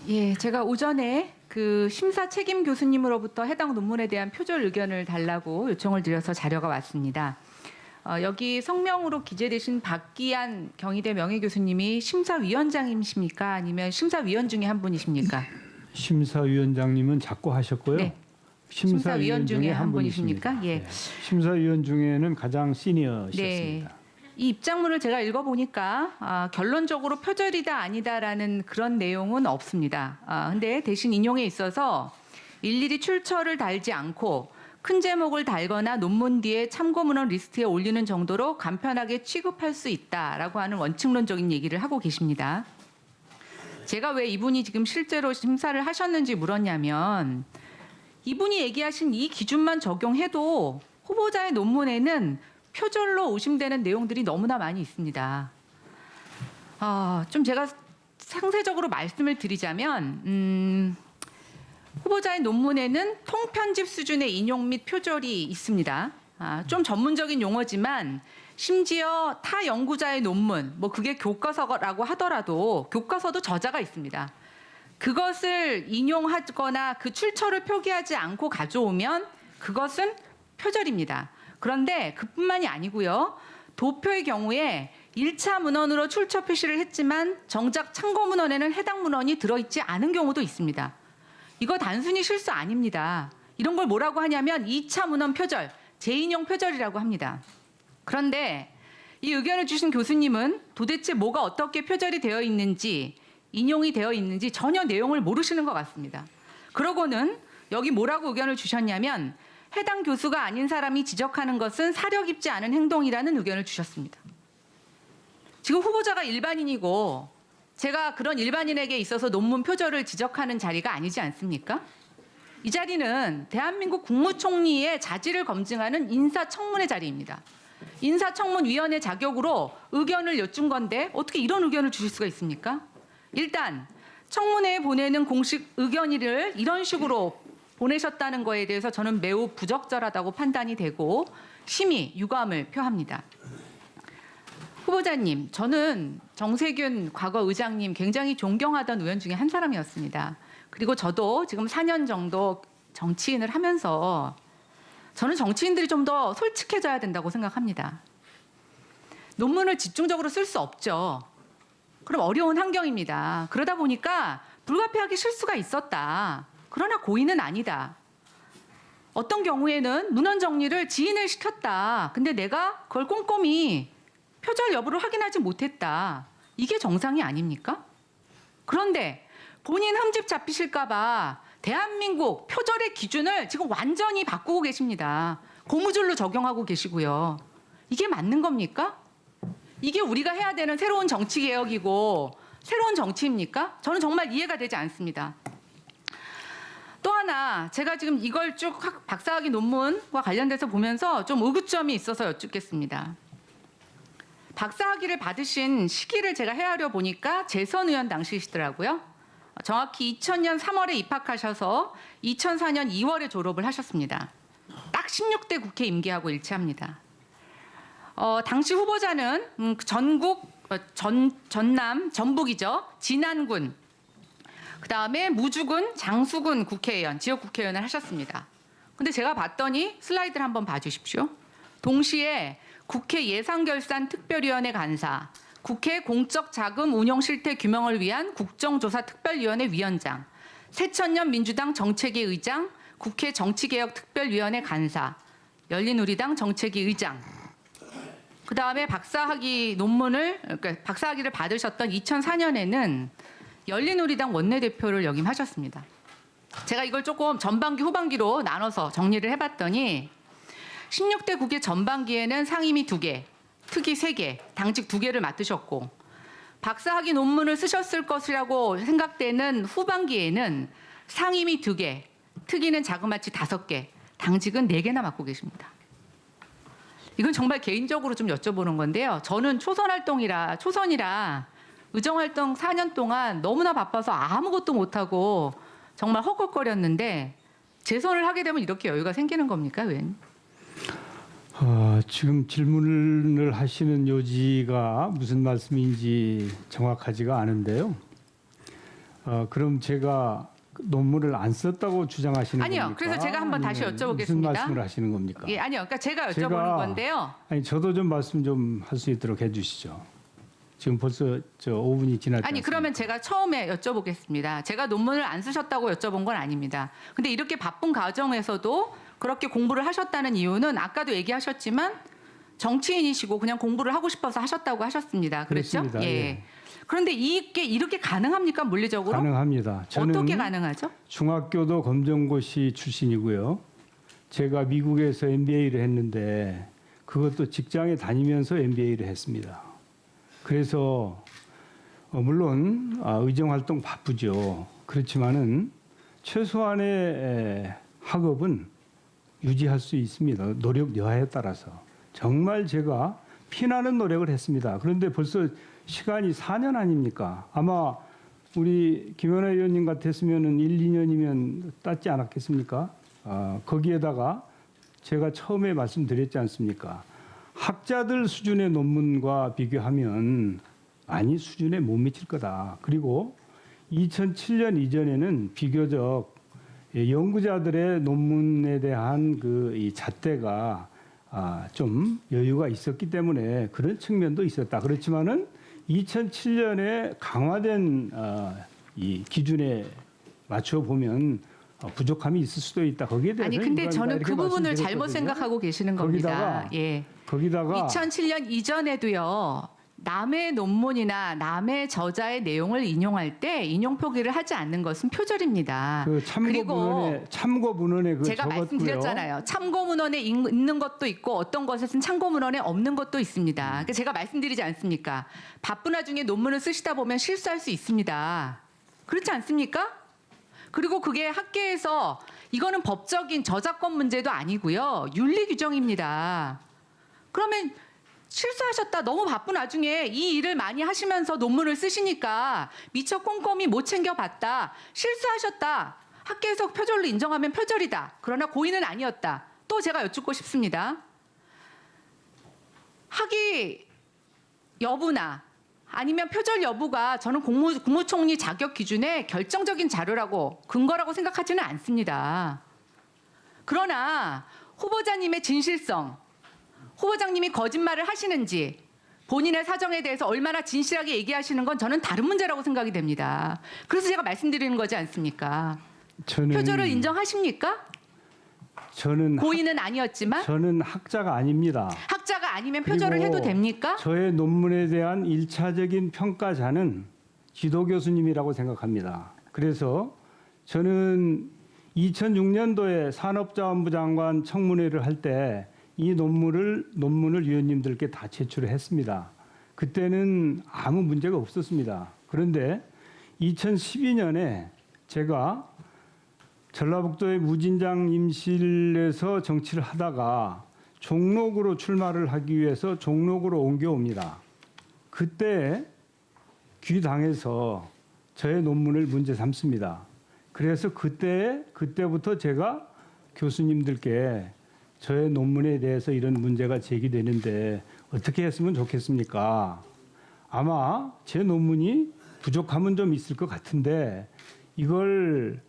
예, 제가 오전에 그 심사 책임 교수님으로부터 해당 논문에 대한 표절 의견을 달라고 요청을 드려서 자료가 왔습니다. 여기 성명으로 기재되신 박기안 경희대 명예교수님이 심사위원장이십니까? 아니면 심사위원 중에 한 분이십니까? 심사위원장님은 자꾸 하셨고요. 네. 심사위원 중에 한 분이십니까? 예. 네. 심사위원 중에는 가장 시니어셨습니다. 네. 이 입장문을 제가 읽어보니까 결론적으로 표절이다 아니다라는 그런 내용은 없습니다. 근데 대신 인용에 있어서 일일이 출처를 달지 않고 큰 제목을 달거나 논문 뒤에 참고문헌 리스트에 올리는 정도로 간편하게 취급할 수 있다라고 하는 원칙론적인 얘기를 하고 계십니다. 제가 왜 이분이 지금 실제로 심사를 하셨는지 물었냐면 이분이 얘기하신 이 기준만 적용해도 후보자의 논문에는 표절로 의심되는 내용들이 너무나 많이 있습니다. 좀 제가 상세적으로 말씀을 드리자면 후보자의 논문에는 통편집 수준의 인용 및 표절이 있습니다. 좀 전문적인 용어지만 심지어 타 연구자의 논문, 뭐 그게 교과서라고 하더라도 교과서도 저자가 있습니다. 그것을 인용하거나 그 출처를 표기하지 않고 가져오면 그것은 표절입니다. 그런데 그뿐만이 아니고요. 도표의 경우에 1차 문헌으로 출처 표시를 했지만 정작 참고 문헌에는 해당 문헌이 들어있지 않은 경우도 있습니다. 이거 단순히 실수 아닙니다. 이런 걸 뭐라고 하냐면 2차 문헌 표절, 재인용 표절이라고 합니다. 그런데 이 의견을 주신 교수님은 도대체 뭐가 어떻게 표절이 되어 있는지, 인용이 되어 있는지 전혀 내용을 모르시는 것 같습니다. 그러고는 여기 뭐라고 의견을 주셨냐면 해당 교수가 아닌 사람이 지적하는 것은 사려 깊지 않은 행동이라는 의견을 주셨습니다. 지금 후보자가 일반인이고 제가 그런 일반인에게 있어서 논문 표절을 지적하는 자리가 아니지 않습니까? 이 자리는 대한민국 국무총리의 자질을 검증하는 인사청문회 자리입니다. 인사청문위원회 자격으로 의견을 여쭌 건데 어떻게 이런 의견을 주실 수가 있습니까? 일단 청문회에 보내는 공식 의견을 이런 식으로 보내셨다는 거에 대해서 저는 매우 부적절하다고 판단이 되고 심히 유감을 표합니다. 후보자님, 저는 정세균 과거 의장님 굉장히 존경하던 의원 중에 한 사람이었습니다. 그리고 저도 지금 4년 정도 정치인을 하면서 저는 정치인들이 좀 더 솔직해져야 된다고 생각합니다. 논문을 집중적으로 쓸 수 없죠. 그럼 어려운 환경입니다. 그러다 보니까 불가피하게 실수가 있었다. 그러나 고의는 아니다. 어떤 경우에는 문헌 정리를 지인을 시켰다. 근데 내가 그걸 꼼꼼히 표절 여부를 확인하지 못했다. 이게 정상이 아닙니까? 그런데 본인 흠집 잡히실까 봐 대한민국 표절의 기준을 지금 완전히 바꾸고 계십니다. 고무줄로 적용하고 계시고요. 이게 맞는 겁니까? 이게 우리가 해야 되는 새로운 정치 개혁이고 새로운 정치입니까? 저는 정말 이해가 되지 않습니다. 또 하나 제가 지금 이걸 쭉 박사학위 논문과 관련돼서 보면서 좀 의구점이 있어서 여쭙겠습니다. 박사학위를 받으신 시기를 제가 헤아려 보니까 재선 의원 당시시더라고요. 정확히 2000년 3월에 입학하셔서 2004년 2월에 졸업을 하셨습니다. 딱 16대 국회 임기하고 일치합니다. 당시 후보자는 전북이죠. 진안군, 그다음에 무주군, 장수군 국회의원, 지역 국회의원을 하셨습니다. 근데 제가 봤더니 슬라이드를 한번 봐주십시오. 동시에 국회 예산결산특별위원회 간사, 국회 공적자금 운용 실태 규명을 위한 국정조사특별위원회 위원장, 새천년 민주당 정책위 의장, 국회 정치개혁특별위원회 간사, 열린우리당 정책위 의장, 그다음에 박사학위를 받으셨던 2004년에는 열린우리당 원내대표를 역임하셨습니다. 제가 이걸 조금 전반기 후반기로 나눠서 정리를 해봤더니 16대 국회 전반기에는 상임위 2개, 특위 3개, 당직 2개를 맡으셨고 박사학위 논문을 쓰셨을 것이라고 생각되는 후반기에는 상임위 2개, 특위는 자그마치 5개, 당직은 4개나 맡고 계십니다. 이건 정말 개인적으로 좀 여쭤보는 건데요. 저는 초선이라 의정활동 4년 동안 너무나 바빠서 아무것도 못하고 정말 헉헉거렸는데 재선을 하게 되면 이렇게 여유가 생기는 겁니까, 의원님? 지금 질문을 하시는 요지가 무슨 말씀인지 정확하지가 않은데요. 그럼 제가 논문을 안 썼다고 주장하시는 아니요. 겁니까? 그래서 제가 한번 다시 아니면 여쭤보겠습니다. 무슨 말씀을 하시는 겁니까? 예, 아니요. 그러니까 제가 여쭤보는 건데요. 아니 저도 좀 말씀 좀 할 수 있도록 해주시죠. 지금 벌써 5분이 지났지 아니 않습니까? 그러면 제가 처음에 여쭤보겠습니다. 제가 논문을 안 쓰셨다고 여쭤본 건 아닙니다. 근데 이렇게 바쁜 과정에서도 그렇게 공부를 하셨다는 이유는 아까도 얘기하셨지만 정치인이시고 그냥 공부를 하고 싶어서 하셨다고 하셨습니다. 그렇죠? 그렇습니다. 예. 그런데 이게 이렇게 가능합니까? 물리적으로? 가능합니다. 저는 어떻게 가능하죠? 중학교도 검정고시 출신이고요. 제가 미국에서 MBA를 했는데 그것도 직장에 다니면서 MBA를 했습니다. 그래서 물론 의정 활동 바쁘죠. 그렇지만은 최소한의 학업은 유지할 수 있습니다. 노력 여하에 따라서 정말 제가 피나는 노력을 했습니다. 그런데 벌써 시간이 4년 아닙니까? 아마 우리 김연아 의원님 같았으면은 1, 2년이면 땄지 않았겠습니까? 거기에다가 제가 처음에 말씀드렸지 않습니까? 학자들 수준의 논문과 비교하면 많이 수준에 못 미칠 거다. 그리고 2007년 이전에는 비교적 연구자들의 논문에 대한 이 잣대가 좀 여유가 있었기 때문에 그런 측면도 있었다. 그렇지만은 2007년에 강화된 이 기준에 맞춰 보면 부족함이 있을 수도 있다. 거기에 대해서 아니 근데 저는 그 부분을 잘못 말씀드렸거든요. 생각하고 계시는 겁니다. 거기다가 2007년 이전에도요. 남의 논문이나 남의 저자의 내용을 인용할 때 인용 표기를 하지 않는 것은 표절입니다. 그 참고 문헌에 그 제가 적었고요. 말씀드렸잖아요. 참고 문헌에 있는 것도 있고 어떤 것에서는 참고 문헌에 없는 것도 있습니다. 그러니까 제가 말씀드리지 않습니까? 바쁜 와중에 논문을 쓰시다 보면 실수할 수 있습니다. 그렇지 않습니까? 그리고 그게 학계에서 이거는 법적인 저작권 문제도 아니고요. 윤리 규정입니다. 그러면 실수하셨다. 너무 바쁜 와중에 이 일을 많이 하시면서 논문을 쓰시니까 미처 꼼꼼히 못 챙겨봤다. 실수하셨다. 학계에서 표절로 인정하면 표절이다. 그러나 고의는 아니었다. 또 제가 여쭙고 싶습니다. 학위 여부나 아니면 표절 여부가 저는 국무총리 자격 기준의 결정적인 자료라고 근거라고 생각하지는 않습니다. 그러나 후보자님의 진실성, 후보자님이 거짓말을 하시는지 본인의 사정에 대해서 얼마나 진실하게 얘기하시는 건 저는 다른 문제라고 생각이 됩니다. 그래서 제가 말씀드리는 거지 않습니까? 표절을 인정하십니까? 고의는 아니었지만 저는 학자가 아닙니다. 학자가 아니면 표절을 그리고 해도 됩니까? 저의 논문에 대한 1차적인 평가자는 지도 교수님이라고 생각합니다. 그래서 저는 2006년도에 산업자원부 장관 청문회를 할 때 이 논문을 위원님들께 다 제출을 했습니다. 그때는 아무 문제가 없었습니다. 그런데 2012년에 제가 전라북도의 무진장 임실에서 정치를 하다가 종록으로 출마를 하기 위해서 종록으로 옮겨옵니다. 그때 귀당해서 저의 논문을 문제 삼습니다. 그래서 그때부터 제가 교수님들께 저의 논문에 대해서 이런 문제가 제기되는데 어떻게 했으면 좋겠습니까? 아마 제 논문이 부족함은 좀 있을 것 같은데 이걸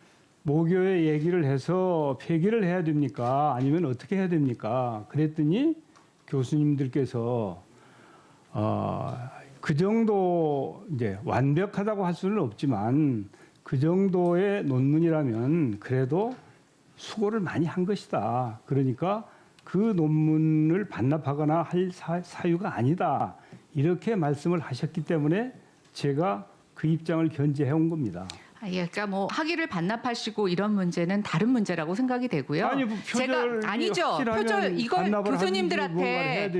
모교에 얘기를 해서 폐기를 해야 됩니까? 아니면 어떻게 해야 됩니까? 그랬더니 교수님들께서 그 정도 이제 완벽하다고 할 수는 없지만 그 정도의 논문이라면 그래도 수고를 많이 한 것이다. 그러니까 그 논문을 반납하거나 할 사유가 아니다. 이렇게 말씀을 하셨기 때문에 제가 그 입장을 견지해 온 겁니다. 그러니까 뭐 학위를 반납하시고 이런 문제는 다른 문제라고 생각이 되고요. 아니, 아니죠. 표절 이걸 교수님들한테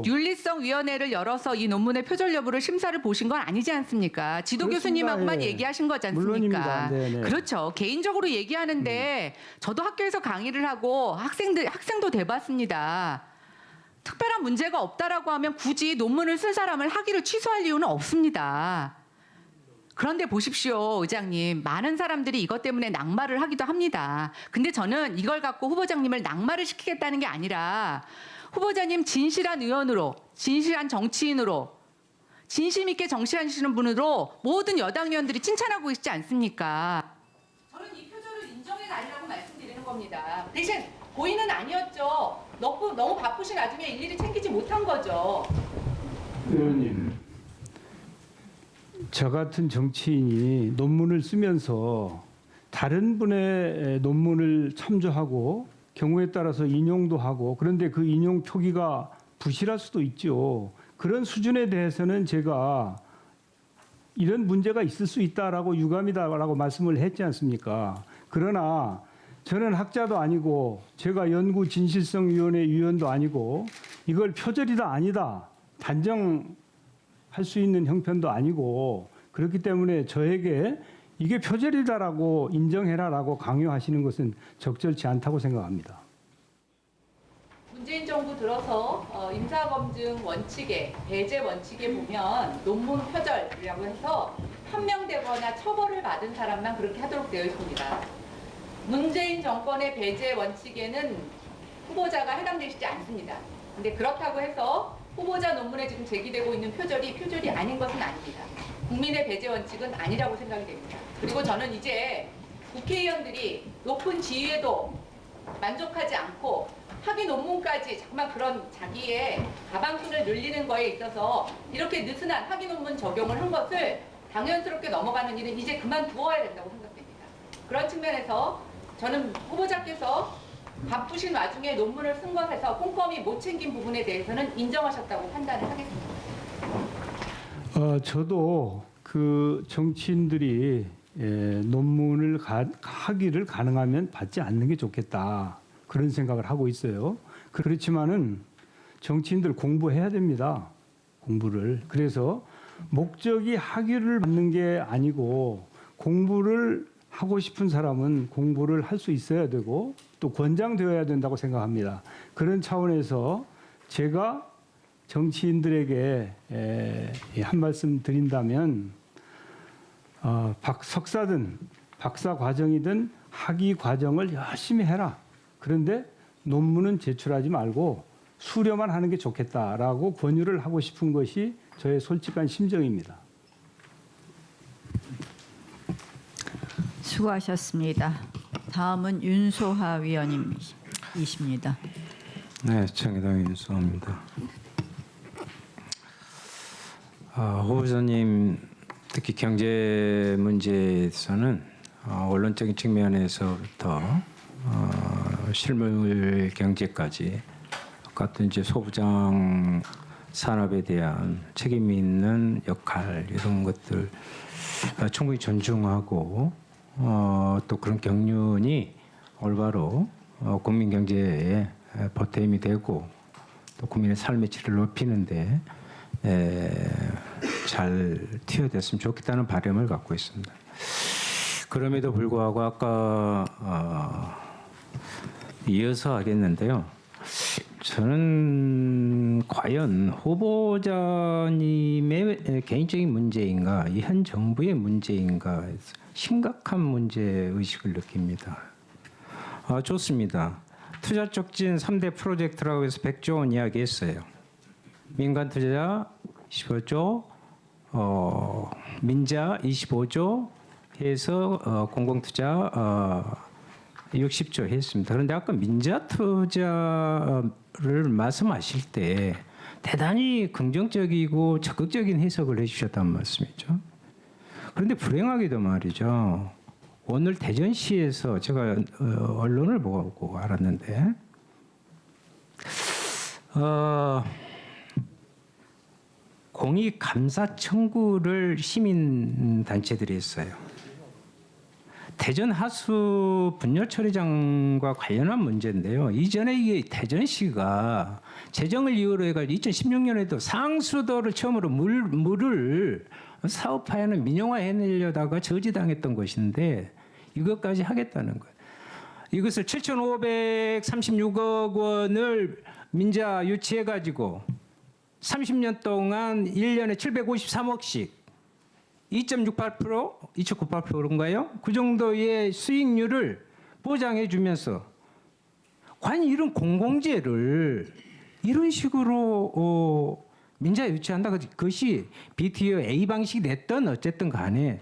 윤리성위원회를 열어서 이 논문의 표절 여부를 심사를 보신 건 아니지 않습니까? 지도 그렇습니다. 교수님하고만 예. 얘기하신 거지 않습니까? 물론입니다. 네네. 그렇죠. 개인적으로 얘기하는데 저도 학교에서 강의를 하고 학생도 돼봤습니다. 특별한 문제가 없다라고 하면 굳이 논문을 쓴 사람을 학위를 취소할 이유는 없습니다. 그런데 보십시오, 의장님. 많은 사람들이 이것 때문에 낙마를 하기도 합니다. 근데 저는 이걸 갖고 후보자님을 낙마를 시키겠다는 게 아니라 후보자님 진실한 의원으로, 진실한 정치인으로 진심 있게 정치하시는 분으로 모든 여당 의원들이 칭찬하고 있지 않습니까? 저는 이 표절을 인정해 달라고 말씀드리는 겁니다. 대신 고의는 아니었죠. 너무 바쁘신 와중에 일일이 챙기지 못한 거죠. 의원님, 저 같은 정치인이 논문을 쓰면서 다른 분의 논문을 참조하고 경우에 따라서 인용도 하고 그런데 그 인용 표기가 부실할 수도 있죠. 그런 수준에 대해서는 제가 이런 문제가 있을 수 있다라고 유감이다라고 말씀을 했지 않습니까? 그러나 저는 학자도 아니고 제가 연구진실성위원회 위원도 아니고 이걸 표절이다 아니다 단정할 수 있는 형편도 아니고 그렇기 때문에 저에게 이게 표절이다라고 인정해라라고 강요하시는 것은 적절치 않다고 생각합니다. 문재인 정부 들어서 인사검증 원칙에 배제 원칙에 보면 논문 표절이라고 해서 판명되거나 처벌을 받은 사람만 그렇게 하도록 되어 있습니다. 문재인 정권의 배제 원칙에는 후보자가 해당되시지 않습니다. 근데 그렇다고 해서 후보자 논문에 지금 제기되고 있는 표절이 아닌 것은 아닙니다. 국민의 배제 원칙은 아니라고 생각이 됩니다. 그리고 저는 이제 국회의원들이 높은 지위에도 만족하지 않고 학위 논문까지 정말 그런 자기의 가방끈을 늘리는 거에 있어서 이렇게 느슨한 학위 논문 적용을 한 것을 당연스럽게 넘어가는 일은 이제 그만두어야 된다고 생각됩니다. 그런 측면에서 저는 후보자께서 바쁘신 와중에 논문을 쓴 것에서 꼼꼼히 못 챙긴 부분에 대해서는 인정하셨다고 판단을 하겠습니다. 저도 그 정치인들이 논문을 학위를 가능하면 받지 않는 게 좋겠다 그런 생각을 하고 있어요. 그렇지만은 정치인들 공부해야 됩니다. 공부를. 그래서 목적이 학위를 받는 게 아니고 공부를 하고 싶은 사람은 공부를 할 수 있어야 되고 또 권장되어야 된다고 생각합니다. 그런 차원에서 제가 정치인들에게 한 말씀 드린다면 석사든 박사 과정이든 학위 과정을 열심히 해라. 그런데 논문은 제출하지 말고 수료만 하는 게 좋겠다라고 권유를 하고 싶은 것이 저의 솔직한 심정입니다. 수고하셨습니다. 다음은 윤소하 위원님이십니다. 네, 정의당 윤소하입니다. 후보자님 특히 경제 문제에서는 원론적인 측면에서부터 실물 경제까지 같은 이제 소부장 산업에 대한 책임 있는 역할 이런 것들 충분히 존중하고 또 그런 경륜이 올바로 국민 경제에 보탬이 되고 또 국민의 삶의 질을 높이는데 잘 투여됐으면 좋겠다는 바람을 갖고 있습니다. 그럼에도 불구하고 아까 이어서 하겠는데요. 저는 과연 후보자님의 개인적인 문제인가, 이 현 정부의 문제인가 심각한 문제 의식을 느낍니다. 좋습니다. 투자 촉진 3대 프로젝트라고 해서 100조 원 이야기했어요. 민간 투자 25조, 민자 25조 해서 공공 투자 60조 했습니다. 그런데 아까 민자 투자를 말씀하실 때 대단히 긍정적이고 적극적인 해석을 해주셨단 말씀이죠. 그런데 불행하게도 말이죠. 오늘 대전시에서 제가 언론을 보고 알았는데 공익 감사 청구를 시민 단체들이 했어요. 대전 하수 분뇨 처리장과 관련한 문제인데요. 이전에 이게 대전시가 재정을 이유로 해가지고 2016년에도 상수도를 처음으로 물을 사업화하는 민영화해내려다가 저지당했던 것인데 이것까지 하겠다는 거예요. 이것을 7,536억 원을 민자 유치해가지고 30년 동안 1년에 753억씩 2.68%, 2.98%인가요? 그 정도의 수익률을 보장해 주면서 과연 이런 공공재를 이런 식으로 민자 유치한다. 그것이 BTO A 방식이 됐든 어쨌든 간에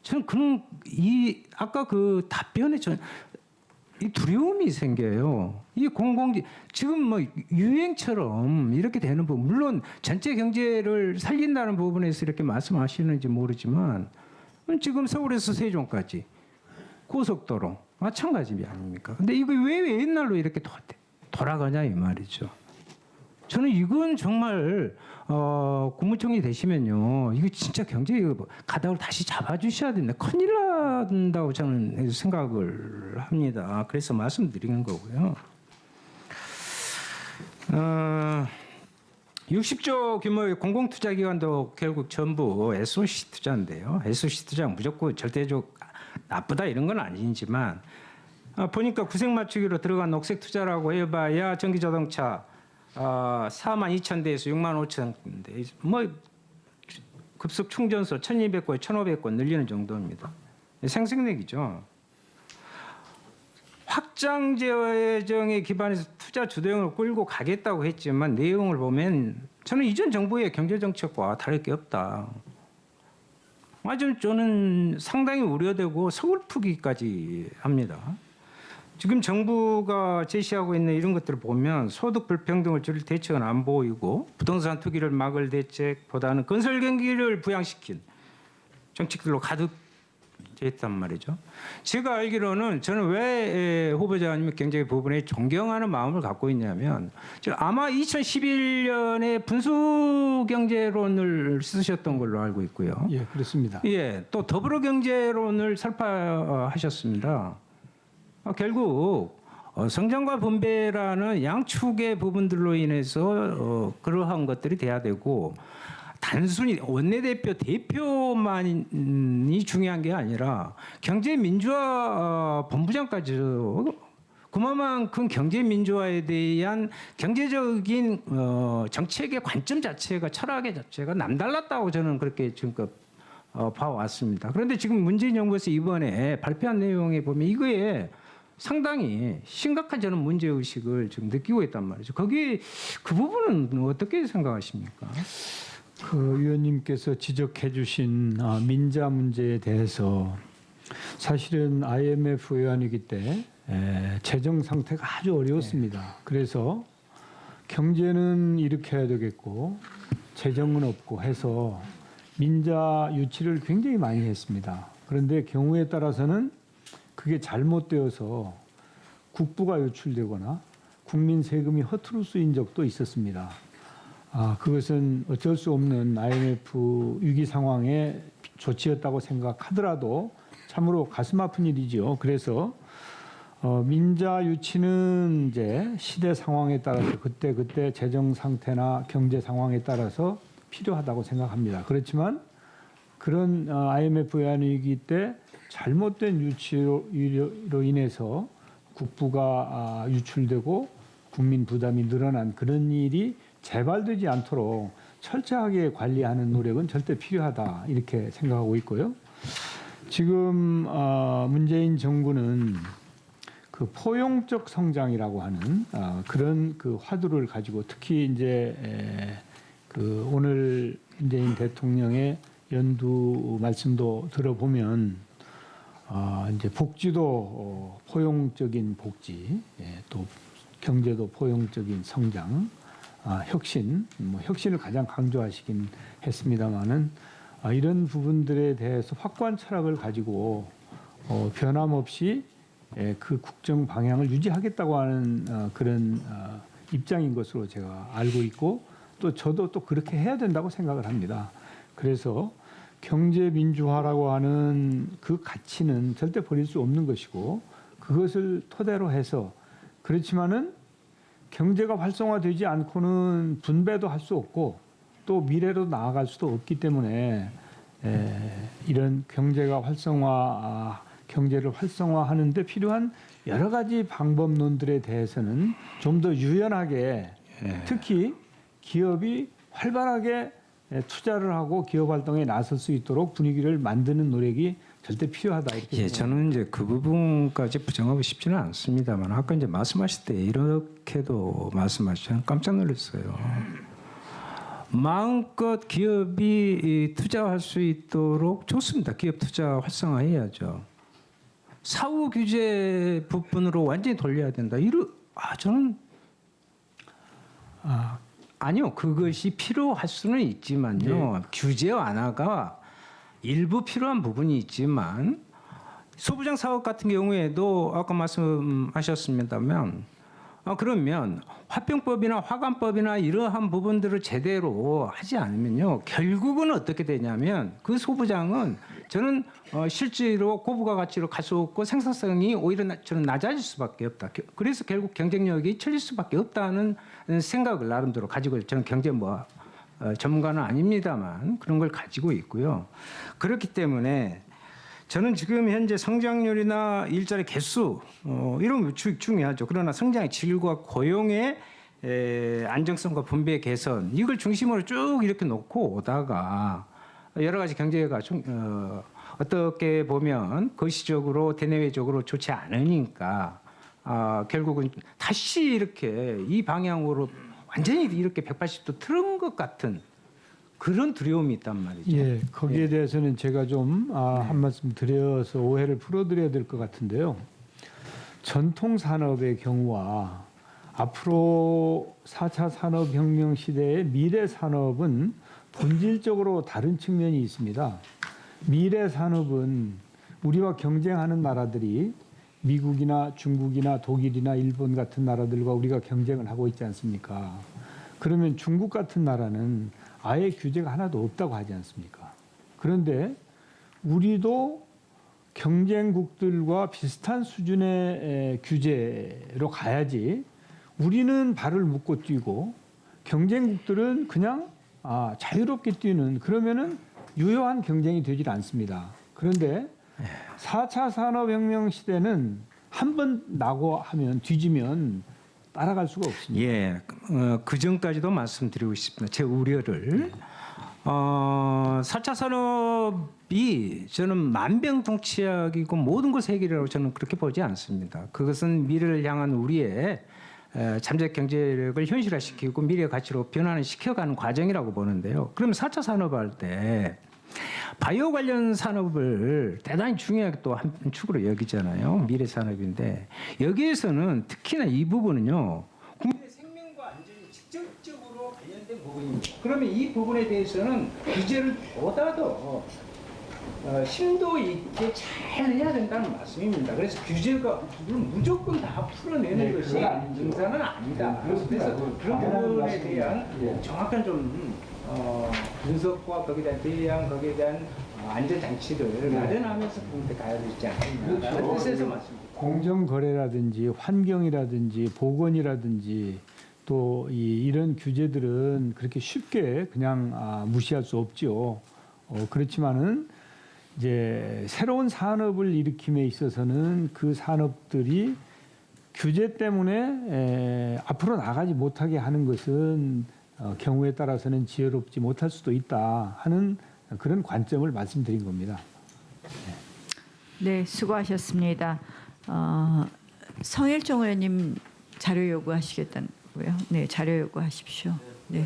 저는 그런 이 아까 그 답변에 저는 이 두려움이 생겨요. 이 공공지 지금 뭐 유행처럼 이렇게 되는 부분 물론 전체 경제를 살린다는 부분에서 이렇게 말씀하시는지 모르지만 지금 서울에서 세종까지 고속도로 마찬가지 아닙니까? 근데 이거 왜 옛날로 이렇게 돌아가냐 이 말이죠. 저는 이건 정말 국무총리 되시면요, 이거 진짜 경제 가닥을 다시 잡아주셔야 된다. 큰일 난다고 저는 생각을 합니다. 그래서 말씀드리는 거고요. 60조 규모의 공공투자기관도 결국 전부 SOC 투자인데요. SOC 투자 무조건 절대적 나쁘다 이런 건 아니지만 보니까 구색 맞추기로 들어간 녹색 투자라고 해봐야 전기자동차 42,000대에서 65,000대 뭐 급속 충전소 1,200곳, 1,500곳 늘리는 정도입니다. 생색내기죠. 확장 재정에 기반해서 투자 주도형을 끌고 가겠다고 했지만 내용을 보면 저는 이전 정부의 경제 정책과 다를 게 없다. 아주 저는 상당히 우려되고 서글프기까지 합니다. 지금 정부가 제시하고 있는 이런 것들을 보면 소득 불평등을 줄일 대책은 안 보이고 부동산 투기를 막을 대책보다는 건설 경기를 부양시킨 정책들로 가득 했단 말이죠. 제가 알기로는 저는 왜 후보자님 경제 부분에 존경하는 마음을 갖고 있냐면 아마 2011년에 분수 경제론을 쓰셨던 걸로 알고 있고요. 예, 그렇습니다. 예, 또 더불어 경제론을 설파하셨습니다. 결국 성장과 분배라는 양축의 부분들로 인해서 그러한 것들이 돼야 되고 단순히 원내대표 대표만이 중요한 게 아니라 경제민주화 본부장까지도 그만큼 경제민주화에 대한 경제적인 정책의 관점 자체가 철학의 자체가 남달랐다고 저는 그렇게 지금껏 봐왔습니다. 그런데 지금 문재인 정부에서 이번에 발표한 내용에 보면 이거에 상당히 심각한 저는 문제의식을 지금 느끼고 있단 말이죠. 거기 그 부분은 어떻게 생각하십니까? 그 위원님께서 지적해 주신 민자 문제에 대해서 사실은 IMF 회원이기 때 재정 상태가 아주 어려웠습니다. 그래서 경제는 이렇게 해야 되겠고 재정은 없고 해서 민자 유치를 굉장히 많이 했습니다. 그런데 경우에 따라서는 그게 잘못되어서 국부가 유출되거나 국민 세금이 허투루 쓰인 적도 있었습니다. 그것은 어쩔 수 없는 IMF 위기 상황의 조치였다고 생각하더라도 참으로 가슴 아픈 일이죠. 그래서 민자 유치는 이제 시대 상황에 따라서 그때 재정 상태나 경제 상황에 따라서 필요하다고 생각합니다. 그렇지만 그런 IMF 외환위기 때 잘못된 유치로 인해서 국부가 유출되고 국민 부담이 늘어난 그런 일이 재발되지 않도록 철저하게 관리하는 노력은 절대 필요하다 이렇게 생각하고 있고요. 지금 문재인 정부는 그 포용적 성장이라고 하는 그런 그 화두를 가지고 특히 이제 그 오늘 문재인 대통령의 연두 말씀도 들어보면 이제 복지도 포용적인 복지, 또 경제도 포용적인 성장, 혁신, 혁신을 가장 강조하시긴 했습니다마는 이런 부분들에 대해서 확고한 철학을 가지고 변함없이 그 국정 방향을 유지하겠다고 하는 그런 입장인 것으로 제가 알고 있고 또 저도 또 그렇게 해야 된다고 생각을 합니다. 그래서 경제 민주화라고 하는 그 가치는 절대 버릴 수 없는 것이고 그것을 토대로 해서 그렇지만은 경제가 활성화되지 않고는 분배도 할 수 없고 또 미래로 나아갈 수도 없기 때문에 이런 경제가 경제를 활성화하는 데 필요한 여러 가지 방법론들에 대해서는 좀 더 유연하게 특히 기업이 활발하게 투자를 하고 기업 활동에 나설 수 있도록 분위기를 만드는 노력이 절대 필요하다 이렇게 생각합니다. 저는 이제 그 부분까지 부정하고 싶지는 않습니다만 아까 이제 말씀하실 때 이렇게도 말씀하시면 깜짝 놀랐어요. 마음껏 기업이 투자할 수 있도록 좋습니다. 기업 투자 활성화해야죠. 사후 규제 부분으로 완전히 돌려야 된다. 저는 아니요. 그것이 필요할 수는 있지만요. 규제 완화가 일부 필요한 부분이 있지만 소부장 사업 같은 경우에도 아까 말씀하셨습니다만 그러면 화평법이나 화관법이나 이러한 부분들을 제대로 하지 않으면요. 결국은 어떻게 되냐면 그 소부장은 저는 실제로 고부가 가치로 갈 수 없고 생산성이 오히려 저는 낮아질 수밖에 없다. 그래서 결국 경쟁력이 처질 수밖에 없다는 생각을 나름대로 가지고 저는 경제 전문가는 아닙니다만 그런 걸 가지고 있고요. 그렇기 때문에 저는 지금 현재 성장률이나 일자리 개수 이런 거 중요하죠. 그러나 성장의 질과 고용의 안정성과 분배 개선 이걸 중심으로 쭉 이렇게 놓고 오다가 여러 가지 경제가 어떻게 보면 거시적으로 대내외적으로 좋지 않으니까 결국은 다시 이렇게 이 방향으로 완전히 이렇게 180도 틀은 것 같은 그런 두려움이 있단 말이죠. 예, 거기에 대해서는 제가 좀 한 말씀 드려서 오해를 풀어드려야 될 것 같은데요. 전통 산업의 경우와 앞으로 4차 산업혁명 시대의 미래 산업은 본질적으로 다른 측면이 있습니다. 미래 산업은 우리와 경쟁하는 나라들이 미국이나 중국이나 독일이나 일본 같은 나라들과 우리가 경쟁을 하고 있지 않습니까? 그러면 중국 같은 나라는 아예 규제가 하나도 없다고 하지 않습니까? 그런데 우리도 경쟁국들과 비슷한 수준의 규제로 가야지 우리는 발을 묶고 뛰고 경쟁국들은 그냥 자유롭게 뛰는 그러면은 유효한 경쟁이 되질 않습니다. 그런데 4차 산업혁명 시대는 한 번 나고 하면 뒤지면 따라갈 수가 없습니다. 예, 그 전까지도 말씀드리고 싶습니다. 제 우려를 4차 산업이 저는 만병통치약이고 모든 것의 해결이라고 저는 그렇게 보지 않습니다. 그것은 미래를 향한 우리의 잠재 경제력을 현실화시키고 미래 가치로 변화를 시켜가는 과정이라고 보는데요. 그러면 4차 산업할 때 바이오 관련 산업을 대단히 중요하게 또 한 축으로 여기잖아요. 미래 산업인데 여기에서는 특히나 이 부분은요. 국민의 생명과 안전이 직접적으로 관련된 부분입니다. 그러면 이 부분에 대해서는 규제를 보다 더 심도 있게 잘 해야 된다는 말씀입니다. 그래서 규제가 무조건 다 풀어내는 것이 정상은 아니다. 그래서 그런 부분에 대한 정확한 좀 분석과 거기에 대한 안전 장치를 마련하면서 그런데 가야 되지 않겠나. 뜻에서 맞습니다. 공정거래라든지 환경이라든지 보건이라든지 또 이런 규제들은 그렇게 쉽게 그냥 무시할 수 없죠. 그렇지만은 이제 새로운 산업을 일으킴에 있어서는 그 산업들이 규제 때문에 앞으로 나가지 못하게 하는 것은 경우에 따라서는 지혜롭지 못할 수도 있다 하는 그런 관점을 말씀드린 겁니다. 네, 수고하셨습니다. 성일종 의원님 자료 요구하시겠다고요? 네, 자료 요구하십시오. 네.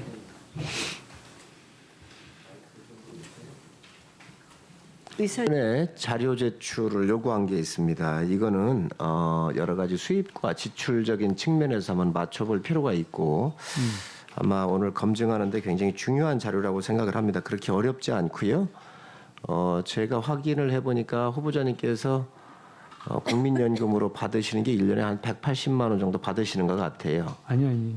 네, 자료 제출을 요구한 게 있습니다. 이거는 여러 가지 수입과 지출적인 측면에서 한번 맞춰볼 필요가 있고 아마 오늘 검증하는데 굉장히 중요한 자료라고 생각을 합니다. 그렇게 어렵지 않고요. 제가 확인을 해보니까 후보자님께서 국민연금으로 받으시는 게 1년에 한 180만 원 정도 받으시는 것 같아요. 아니요.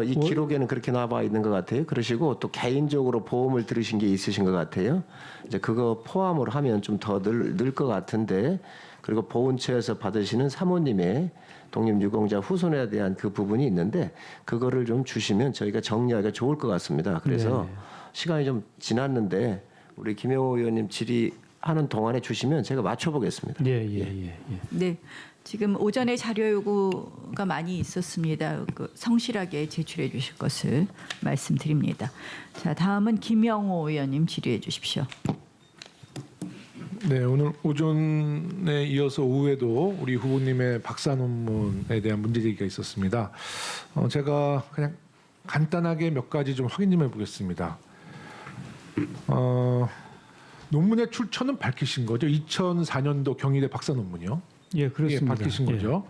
이 기록에는 그렇게 나와 있는 것 같아요. 그러시고 또 개인적으로 보험을 들으신 게 있으신 것 같아요. 이제 그거 포함을 하면 좀 더 늘 것 같은데 그리고 보훈처에서 받으시는 사모님의 독립유공자 후손에 대한 그 부분이 있는데 그거를 좀 주시면 저희가 정리하기가 좋을 것 같습니다. 그래서 시간이 좀 지났는데 우리 김영호 의원님 질의하는 동안에 주시면 제가 맞춰보겠습니다. 예. 네. 지금 오전에 자료 요구가 많이 있었습니다. 성실하게 제출해 주실 것을 말씀드립니다. 자, 다음은 김영호 의원님 질의해 주십시오. 네, 오늘 오전에 이어서 오후에도 우리 후보님의 박사 논문에 대한 문제 제기가 있었습니다. 제가 그냥 간단하게 몇 가지 좀 확인 좀 해보겠습니다. 논문의 출처는 밝히신 거죠? 2004년도 경희대 박사 논문이요? 예, 그렇습니다. 예, 밝히신 예. 거죠.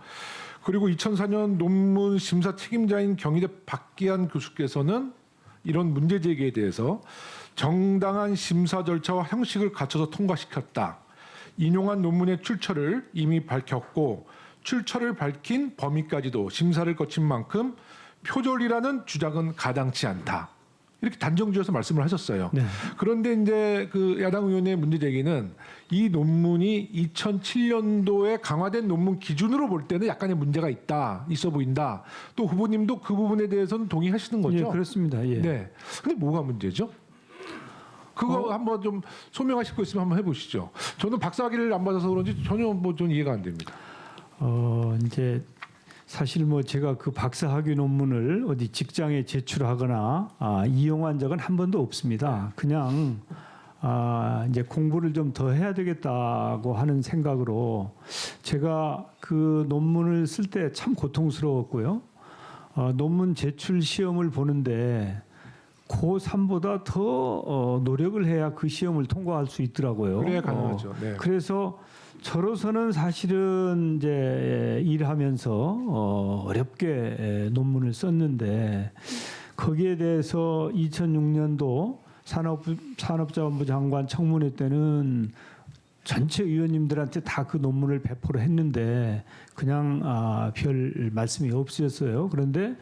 그리고 2004년 논문 심사 책임자인 경희대 박기한 교수께서는 이런 문제 제기에 대해서 정당한 심사 절차와 형식을 갖춰서 통과시켰다. 인용한 논문의 출처를 이미 밝혔고 출처를 밝힌 범위까지도 심사를 거친 만큼 표절이라는 주장은 가당치 않다. 이렇게 단정지어서 말씀을 하셨어요. 네. 그런데 이제 그 야당 의원의 문제 제기는 이 논문이 2007년도에 강화된 논문 기준으로 볼 때는 약간의 문제가 있어 보인다. 또 후보님도 그 부분에 대해서는 동의하시는 거죠? 예, 그렇습니다. 예. 네. 근데 뭐가 문제죠? 그거 한번 좀 소명하실 거 있으면 한번 해보시죠. 저는 박사학위를 안 받아서 그런지 전혀 뭐 좀 이해가 안 됩니다. 이제 사실 뭐 제가 그 박사학위 논문을 어디 직장에 제출하거나 이용한 적은 한 번도 없습니다. 그냥 이제 공부를 좀 더 해야 되겠다고 하는 생각으로 제가 그 논문을 쓸 때 참 고통스러웠고요. 논문 제출 시험을 보는데 고3보다 더 노력을 해야 그 시험을 통과할 수 있더라고요. 그래야 가능하죠. 네. 그래서 저로서는 사실은 이제 일하면서 어렵게 논문을 썼는데 거기에 대해서 2006년도 산업자원부 장관 청문회 때는 전체 의원님들한테 다 그 논문을 배포를 했는데 그냥 별 말씀이 없으셨어요. 그런데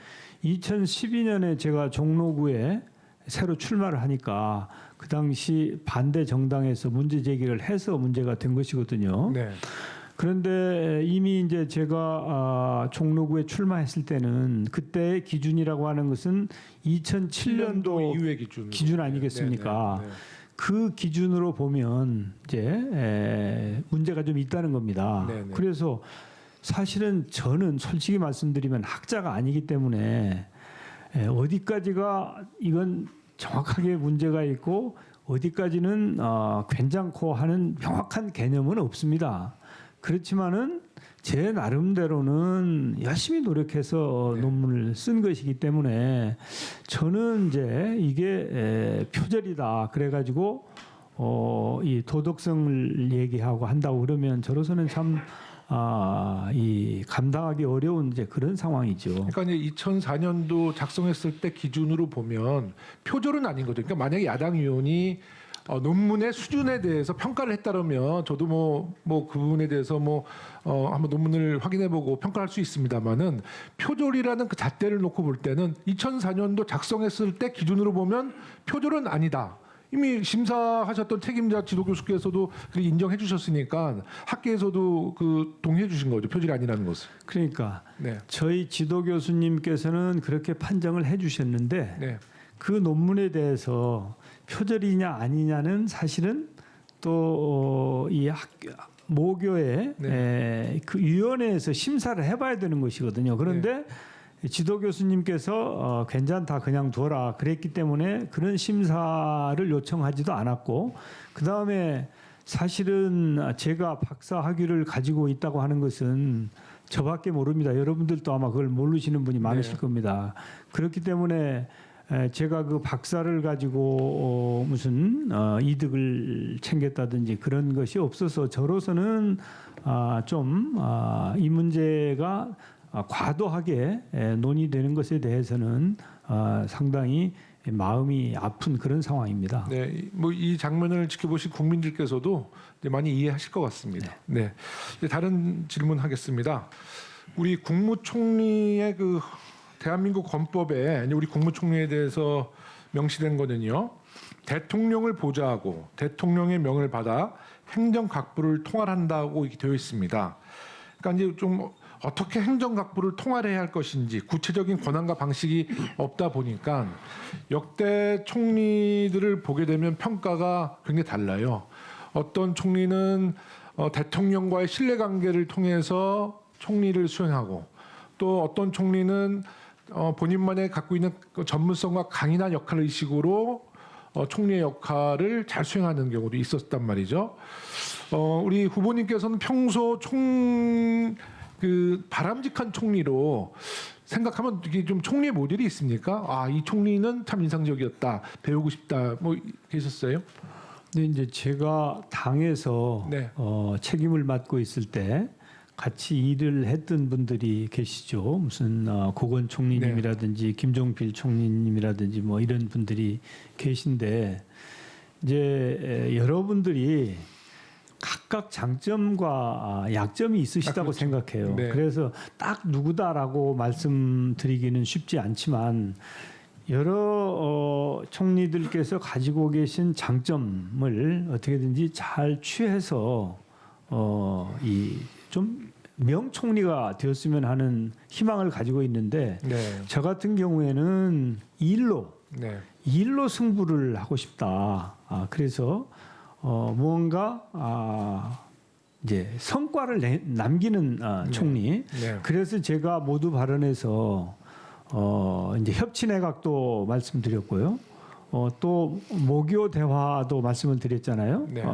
2012년에 제가 종로구에 새로 출마를 하니까 그 당시 반대 정당에서 문제 제기를 해서 문제가 된 것이거든요. 네. 그런데 이미 이제 제가 종로구에 출마했을 때는 그때의 기준이라고 하는 것은 2007년도 이후의 기준 아니겠습니까? 네, 네, 네. 그 기준으로 보면 이제 문제가 좀 있다는 겁니다. 네, 네. 그래서 사실은 저는 솔직히 말씀드리면 학자가 아니기 때문에 어디까지가 이건 정확하게 문제가 있고 어디까지는 괜찮고 하는 명확한 개념은 없습니다. 그렇지만은 제 나름대로는 열심히 노력해서 논문을 쓴 것이기 때문에 저는 이제 이게 표절이다 그래가지고 이 도덕성을 얘기하고 한다고 그러면 저로서는 참 이 감당하기 어려운 이제 그런 상황이죠. 그러니까 이제 2004년도 작성했을 때 기준으로 보면 표절은 아닌 거죠. 그러니까 만약에 야당 의원이 논문의 수준에 대해서 평가를 했다면 저도 뭐 그 부분에 대해서 한번 논문을 확인해보고 평가할 수 있습니다만은 표절이라는 그 잣대를 놓고 볼 때는 2004년도 작성했을 때 기준으로 보면 표절은 아니다. 이미 심사하셨던 책임자 지도 교수께서도 그렇게 인정해 주셨으니까 학계에서도 그 동의해 주신 거죠. 표절이 아니라는 것을. 그러니까 네. 저희 지도 교수님께서는 그렇게 판정을 해주셨는데 네. 그 논문에 대해서 표절이냐 아니냐는 사실은 또 이 모교의 그 위원회에서 심사를 해봐야 되는 것이거든요. 그런데 지도 교수님께서 괜찮다 그냥 둬라 그랬기 때문에 그런 심사를 요청하지도 않았고 그 다음에 사실은 제가 박사 학위를 가지고 있다고 하는 것은 저밖에 모릅니다. 여러분들도 아마 그걸 모르시는 분이 많으실 겁니다. 그렇기 때문에 제가 그 박사를 가지고 무슨 이득을 챙겼다든지 그런 것이 없어서 저로서는 좀 이 문제가 과도하게 논의되는 것에 대해서는 상당히 마음이 아픈 그런 상황입니다. 네, 뭐 이 장면을 지켜보신 국민들께서도 이제 많이 이해하실 것 같습니다. 네, 이제 다른 질문하겠습니다. 우리 국무총리의 그 대한민국 헌법에 우리 국무총리에 대해서 명시된 거는요. 대통령을 보좌하고 대통령의 명을 받아 행정각부를 통할한다고 이렇게 되어 있습니다. 그러니까 이제 좀 어떻게 행정각부를 통할해야 할 것인지 구체적인 권한과 방식이 없다 보니까 역대 총리들을 보게 되면 평가가 굉장히 달라요. 어떤 총리는 대통령과의 신뢰관계를 통해서 총리를 수행하고 또 어떤 총리는 본인만의 갖고 있는 전문성과 강인한 역할 의식으로 총리의 역할을 잘 수행하는 경우도 있었단 말이죠. 우리 후보님께서는 평소 바람직한 총리로 생각하면 이게 좀 총리의 모델이 있습니까? 아, 이 총리는 참 인상적이었다. 배우고 싶다. 뭐 계셨어요? 근데 이제 제가 당에서 네. 책임을 맡고 있을 때 같이 일을 했던 분들이 계시죠. 무슨 고건 총리님이라든지 김종필 총리님이라든지 뭐 이런 분들이 계신데 이제 여러분들이 각각 장점과 약점이 있으시다고 그렇죠. 생각해요. 네. 그래서 딱 누구다라고 말씀드리기는 쉽지 않지만 여러 총리들께서 가지고 계신 장점을 어떻게든지 잘 취해서 이 좀 명총리가 되었으면 하는 희망을 가지고 있는데 네. 저 같은 경우에는 일로 네. 승부를 하고 싶다. 그래서 무언가 이제 성과를 남기는 총리. 네. 그래서 제가 모두 발언에서 이제 협치내각도 말씀드렸고요. 또 모교 대화도 말씀을 드렸잖아요. 네.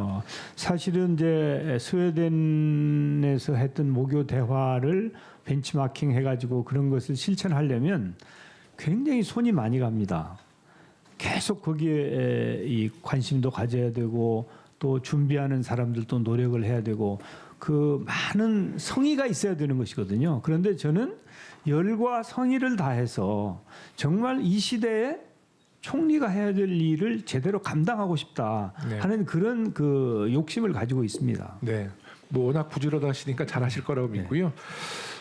사실은 이제 스웨덴에서 했던 모교 대화를 벤치마킹 해가지고 그런 것을 실천하려면 굉장히 손이 많이 갑니다. 계속 거기에 이 관심도 가져야 되고 또 준비하는 사람들도 노력을 해야 되고 그 많은 성의가 있어야 되는 것이거든요. 그런데 저는 열과 성의를 다해서 정말 이 시대에 총리가 해야 될 일을 제대로 감당하고 싶다 네. 하는 그런 그 욕심을 가지고 있습니다. 네. 뭐 워낙 부지런하시니까 잘하실 거라고 믿고요.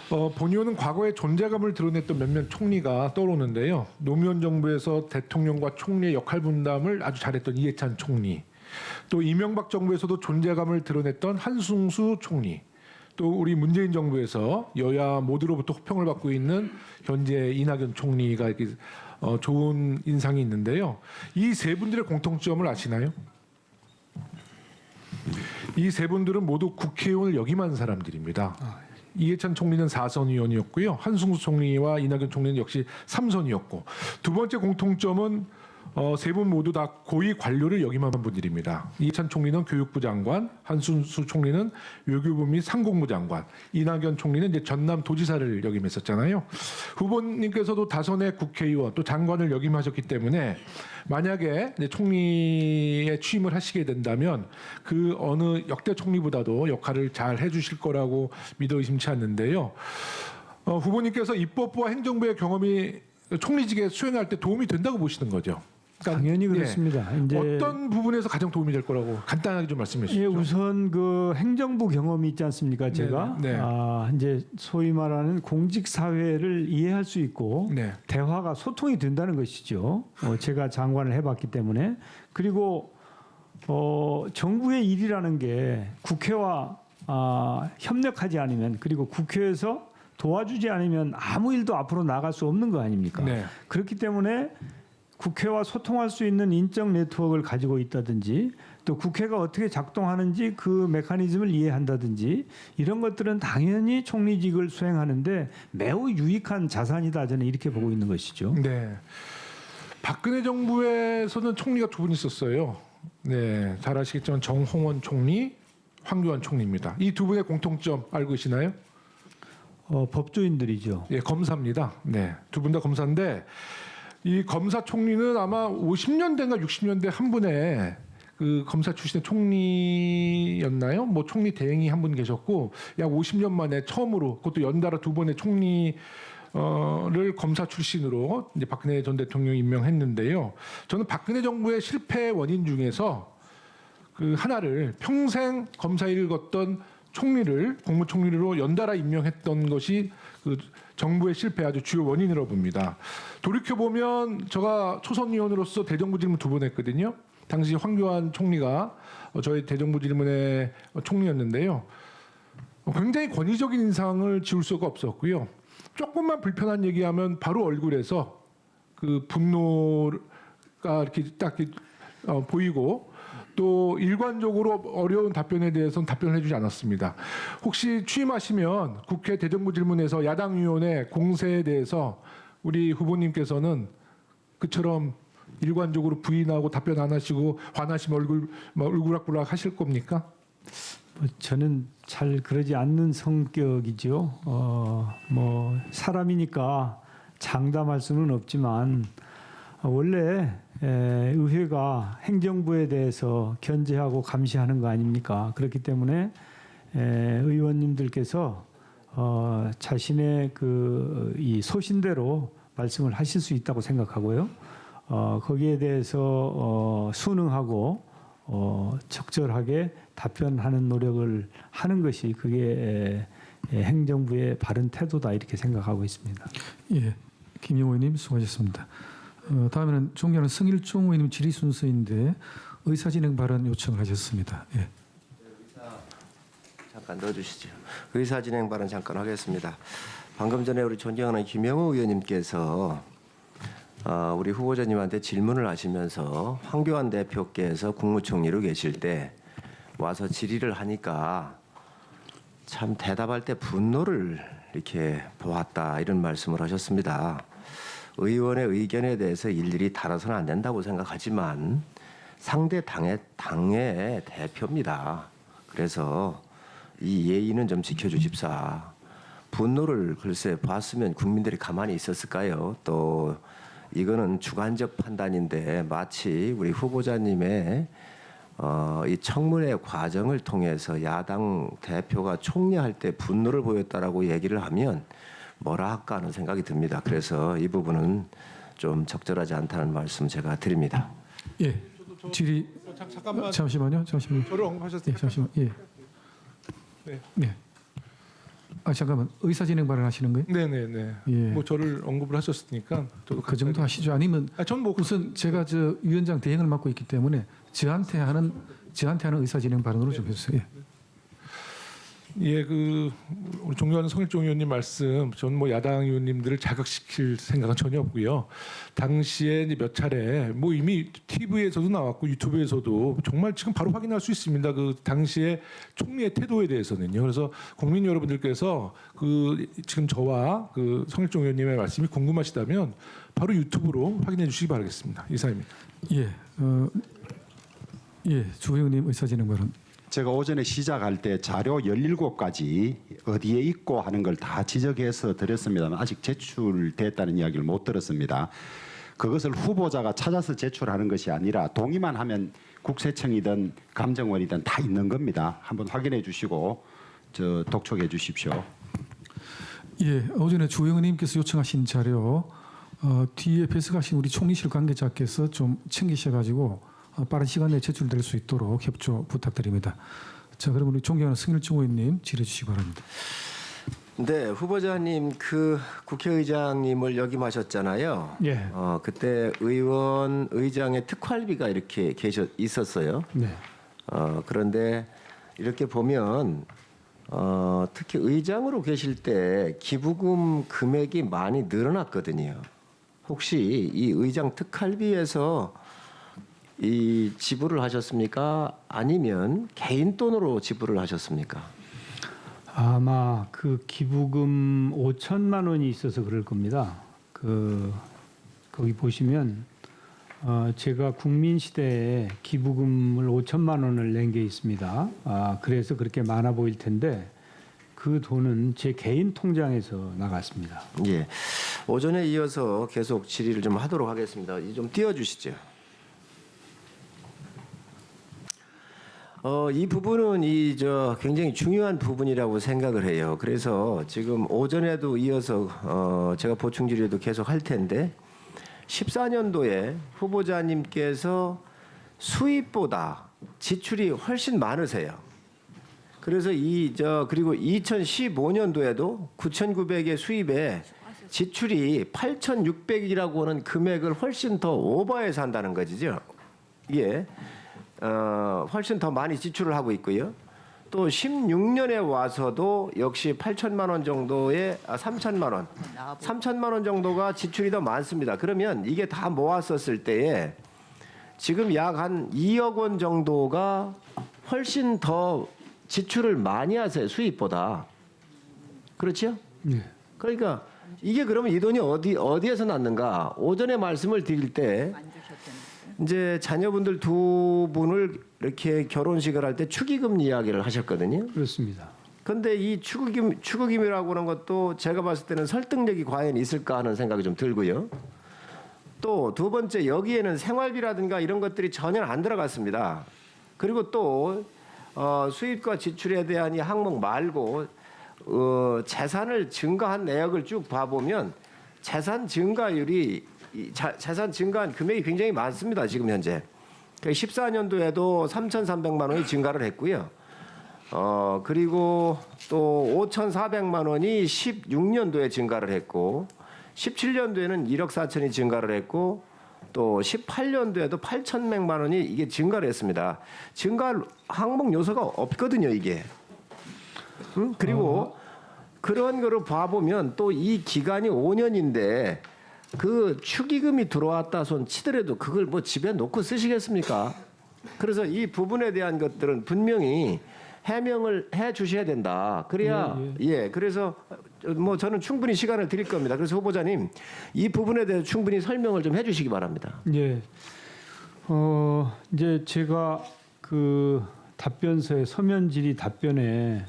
본 의원은 과거에 존재감을 드러냈던 몇몇 총리가 떠오르는데요. 노무현 정부에서 대통령과 총리의 역할 분담을 아주 잘했던 이해찬 총리, 또 이명박 정부에서도 존재감을 드러냈던 한승수 총리, 또 우리 문재인 정부에서 여야 모두로부터 호평을 받고 있는 현재 이낙연 총리가 이렇게 좋은 인상이 있는데요. 이 세 분들의 공통점을 아시나요? 이 세 분들은 모두 국회의원을 역임한 사람들입니다. 이해찬 총리는 4선 의원이었고요. 한승수 총리와 이낙연 총리는 역시 3선이었고 두 번째 공통점은 세 분 모두 다 고위 관료를 역임한 분들입니다. 이해찬 총리는 교육부 장관, 한승수 총리는 외교부 및 상공부 장관, 이낙연 총리는 이제 전남 도지사를 역임했었잖아요. 후보님께서도 다선의 국회의원 또 장관을 역임하셨기 때문에 만약에 이제 총리에 취임을 하시게 된다면 그 어느 역대 총리보다도 역할을 잘 해주실 거라고 믿어 의심치 않는데요. 후보님께서 입법부와 행정부의 경험이 총리직에 수행할 때 도움이 된다고 보시는 거죠? 그러니까 당연히 그렇습니다. 예, 이제 어떤 부분에서 가장 도움이 될 거라고 간단하게 좀 말씀해 주시죠. 예, 우선 그 행정부 경험이 있지 않습니까? 제가 네. 이제 소위 말하는 공직 사회를 이해할 수 있고 네. 대화가 소통이 된다는 것이죠. 제가 장관을 해봤기 때문에 그리고 정부의 일이라는 게 국회와 협력하지 않으면 그리고 국회에서 도와주지 않으면 아무 일도 앞으로 나갈 수 없는 거 아닙니까? 네. 그렇기 때문에 국회와 소통할 수 있는 인적 네트워크를 가지고 있다든지 또 국회가 어떻게 작동하는지 그 메커니즘을 이해한다든지 이런 것들은 당연히 총리직을 수행하는데 매우 유익한 자산이다 저는 이렇게 보고 있는 것이죠. 네. 박근혜 정부에서는 총리가 두 분 있었어요. 네, 잘 아시겠지만 정홍원 총리, 황교안 총리입니다. 이 두 분의 공통점 알고 계시나요? 법조인들이죠. 예, 검사입니다. 네, 두 분 다 검사인데 이 검사 총리는 아마 50년대인가 60년대 한 분의 그 검사 출신의 총리였나요? 뭐 총리 대행이 한 분 계셨고 약 50년 만에 처음으로 그것도 연달아 두 번의 총리를 검사 출신으로 이제 박근혜 전 대통령이 임명했는데요. 저는 박근혜 정부의 실패 원인 중에서 그 하나를 평생 검사 일을 걷던 총리를 국무총리로 연달아 임명했던 것이 그 정부의 실패 아주 주요 원인이라고 봅니다. 돌이켜 보면 제가 초선 의원으로서 대정부 질문 두 번 했거든요. 당시 황교안 총리가 저희 대정부 질문의 총리였는데요. 굉장히 권위적인 인상을 지울 수가 없었고요. 조금만 불편한 얘기하면 바로 얼굴에서 그 분노가 이렇게 딱 보이고 또 일관적으로 어려운 답변에 대해서는 답변을 해주지 않았습니다. 혹시 취임하시면 국회 대정부 질문에서 야당 의원의 공세에 대해서 우리 후보님께서는 그처럼 일관적으로 부인하고 답변 안 하시고 화나시면 울그락불락 하실 겁니까? 저는 잘 그러지 않는 성격이죠. 뭐 사람이니까 장담할 수는 없지만 원래 의회가 행정부에 대해서 견제하고 감시하는 거 아닙니까? 그렇기 때문에 의원님들께서 자신의 이 소신대로 말씀을 하실 수 있다고 생각하고요. 거기에 대해서 순응하고 적절하게 답변하는 노력을 하는 것이 그게 행정부의 바른 태도다 이렇게 생각하고 있습니다. 예, 김영호 의원님 수고하셨습니다. 다음에는 존경하는 성일종 의원님 질의 순서인데 의사진행 발언 요청을 하셨습니다. 예. 잠깐 넣어주시죠. 의사진행 발언 잠깐 하겠습니다. 방금 전에 우리 존경하는 김영호 의원님께서 우리 후보자님한테 질문을 하시면서 황교안 대표께서 국무총리로 계실 때 와서 질의를 하니까 참 대답할 때 분노를 이렇게 보았다 이런 말씀을 하셨습니다. 의원의 의견에 대해서 일일이 다뤄서는 안 된다고 생각하지만 상대 당의 대표입니다. 그래서 이 예의는 좀 지켜주십사. 분노를 글쎄 봤으면 국민들이 가만히 있었을까요? 또 이거는 주관적 판단인데 마치 우리 후보자님의 이 청문회 과정을 통해서 야당 대표가 총리할 때 분노를 보였다라고 얘기를 하면 뭐라 할까 하는 생각이 듭니다. 그래서 이 부분은 좀 적절하지 않다는 말씀 제가 드립니다. 예. 질의 잠깐만. 잠시만요. 저를 언급하셨으니까. 예, 잠시만. 예. 네. 네. 아 잠깐만 의사진행 발언하시는 거예요? 네네네. 예. 뭐 저를 언급을 하셨으니까 저도 그 정도 하시죠. 아니면 전뭐 우선 제가 위원장 대행을 맡고 있기 때문에 저한테 하는 의사진행 발언으로 좀 해주세요. 예. 예, 우리 존경하는 성일종 의원님 말씀, 저는 뭐 야당 의원님들을 자극시킬 생각은 전혀 없고요. 당시에 이제 몇 차례 뭐 이미 TV에서도 나왔고 유튜브에서도 정말 지금 바로 확인할 수 있습니다. 그 당시에 총리의 태도에 대해서는요. 그래서 국민 여러분들께서 지금 저와 성일종 의원님의 말씀이 궁금하시다면 바로 유튜브로 확인해 주시기 바라겠습니다. 이상입니다. 예. 예. 주 의원님 의사진행 발언. 제가 오전에 시작할 때 자료 17가지 어디에 있고 하는 걸 다 지적해서 드렸습니다만 아직 제출됐다는 이야기를 못 들었습니다. 그것을 후보자가 찾아서 제출하는 것이 아니라 동의만 하면 국세청이든 감정원이든 다 있는 겁니다. 한번 확인해 주시고 독촉해 주십시오. 예. 오전에 주 의원님께서 요청하신 자료 뒤에 배석하신 우리 총리실 관계자께서 좀 챙기셔가지고 빠른 시간 내에 제출될 수 있도록 협조 부탁드립니다. 자, 그럼 우리 존경하는 성일종 의원님 질의해 주시기 바랍니다. 네, 후보자님 국회의장님을 역임하셨잖아요. 예. 그때 의장의 특활비가 이렇게 있었어요. 네. 그런데 이렇게 보면 특히 의장으로 계실 때 기부금 금액이 많이 늘어났거든요. 혹시 이 의장 특활비에서 이 지불을 하셨습니까? 아니면 개인 돈으로 지불을 하셨습니까? 아마 그 기부금 5천만 원이 있어서 그럴 겁니다. 거기 보시면 제가 국민 시대에 기부금을 5천만 원을 낸 게 있습니다. 그래서 그렇게 많아 보일 텐데 그 돈은 제 개인 통장에서 나갔습니다. 예. 오전에 이어서 계속 질의를 좀 하도록 하겠습니다. 좀 띄워주시죠. 이 부분은 굉장히 중요한 부분이라고 생각을 해요. 그래서 지금 오전에도 이어서 제가 보충 질의도 계속 할 텐데 14년도에 후보자님께서 수입보다 지출이 훨씬 많으세요. 그래서 그리고 2015년도에도 9,900의 수입에 지출이 8,600이라고 하는 금액을 훨씬 더 오버해서 한다는 거죠. 이게 훨씬 더 많이 지출을 하고 있고요. 또 16년에 와서도 역시 8천만 원 정도의 3천만 원 정도가 지출이 더 많습니다. 그러면 이게 다 모았었을 때에 지금 약 한 2억 원 정도가 훨씬 더 지출을 많이 하세요. 수입보다. 그렇죠? 네. 그러니까 이게 그러면 이 돈이 어디에서 났는가? 오전에 말씀을 드릴 때 이제 자녀분들 두 분을 이렇게 결혼식을 할 때 축의금 이야기를 하셨거든요. 그렇습니다. 근데 이 추구김이라고 하는 것도 제가 봤을 때는 설득력이 과연 있을까 하는 생각이 좀 들고요. 또 두 번째, 여기에는 생활비라든가 이런 것들이 전혀 안 들어갔습니다. 그리고 또 수입과 지출에 대한 이 항목 말고 재산을 증가한 내역을 쭉 봐보면 재산 증가율이 재산 증가한 금액이 굉장히 많습니다. 지금 현재 14년도에도 3,300만 원이 증가를 했고요. 그리고 또 5,400만 원이 16년도에 증가를 했고 17년도에는 1억 4천이 증가를 했고 또 18년도에도 8,100만 원이 이게 증가를 했습니다. 증가 항목 요소가 없거든요, 이게. 그리고 그런 거를 봐보면 또 이 기간이 5년인데 그 축의금이 들어왔다 손 치더라도 그걸 뭐 집에 놓고 쓰시겠습니까? 그래서 이 부분에 대한 것들은 분명히 해명을 해 주셔야 된다. 그래야 그래서 뭐 저는 충분히 시간을 드릴 겁니다. 그래서 후보자님 이 부분에 대해서 충분히 설명을 좀 해주시기 바랍니다. 예. 이제 제가 그 답변서에 서면 질의 답변에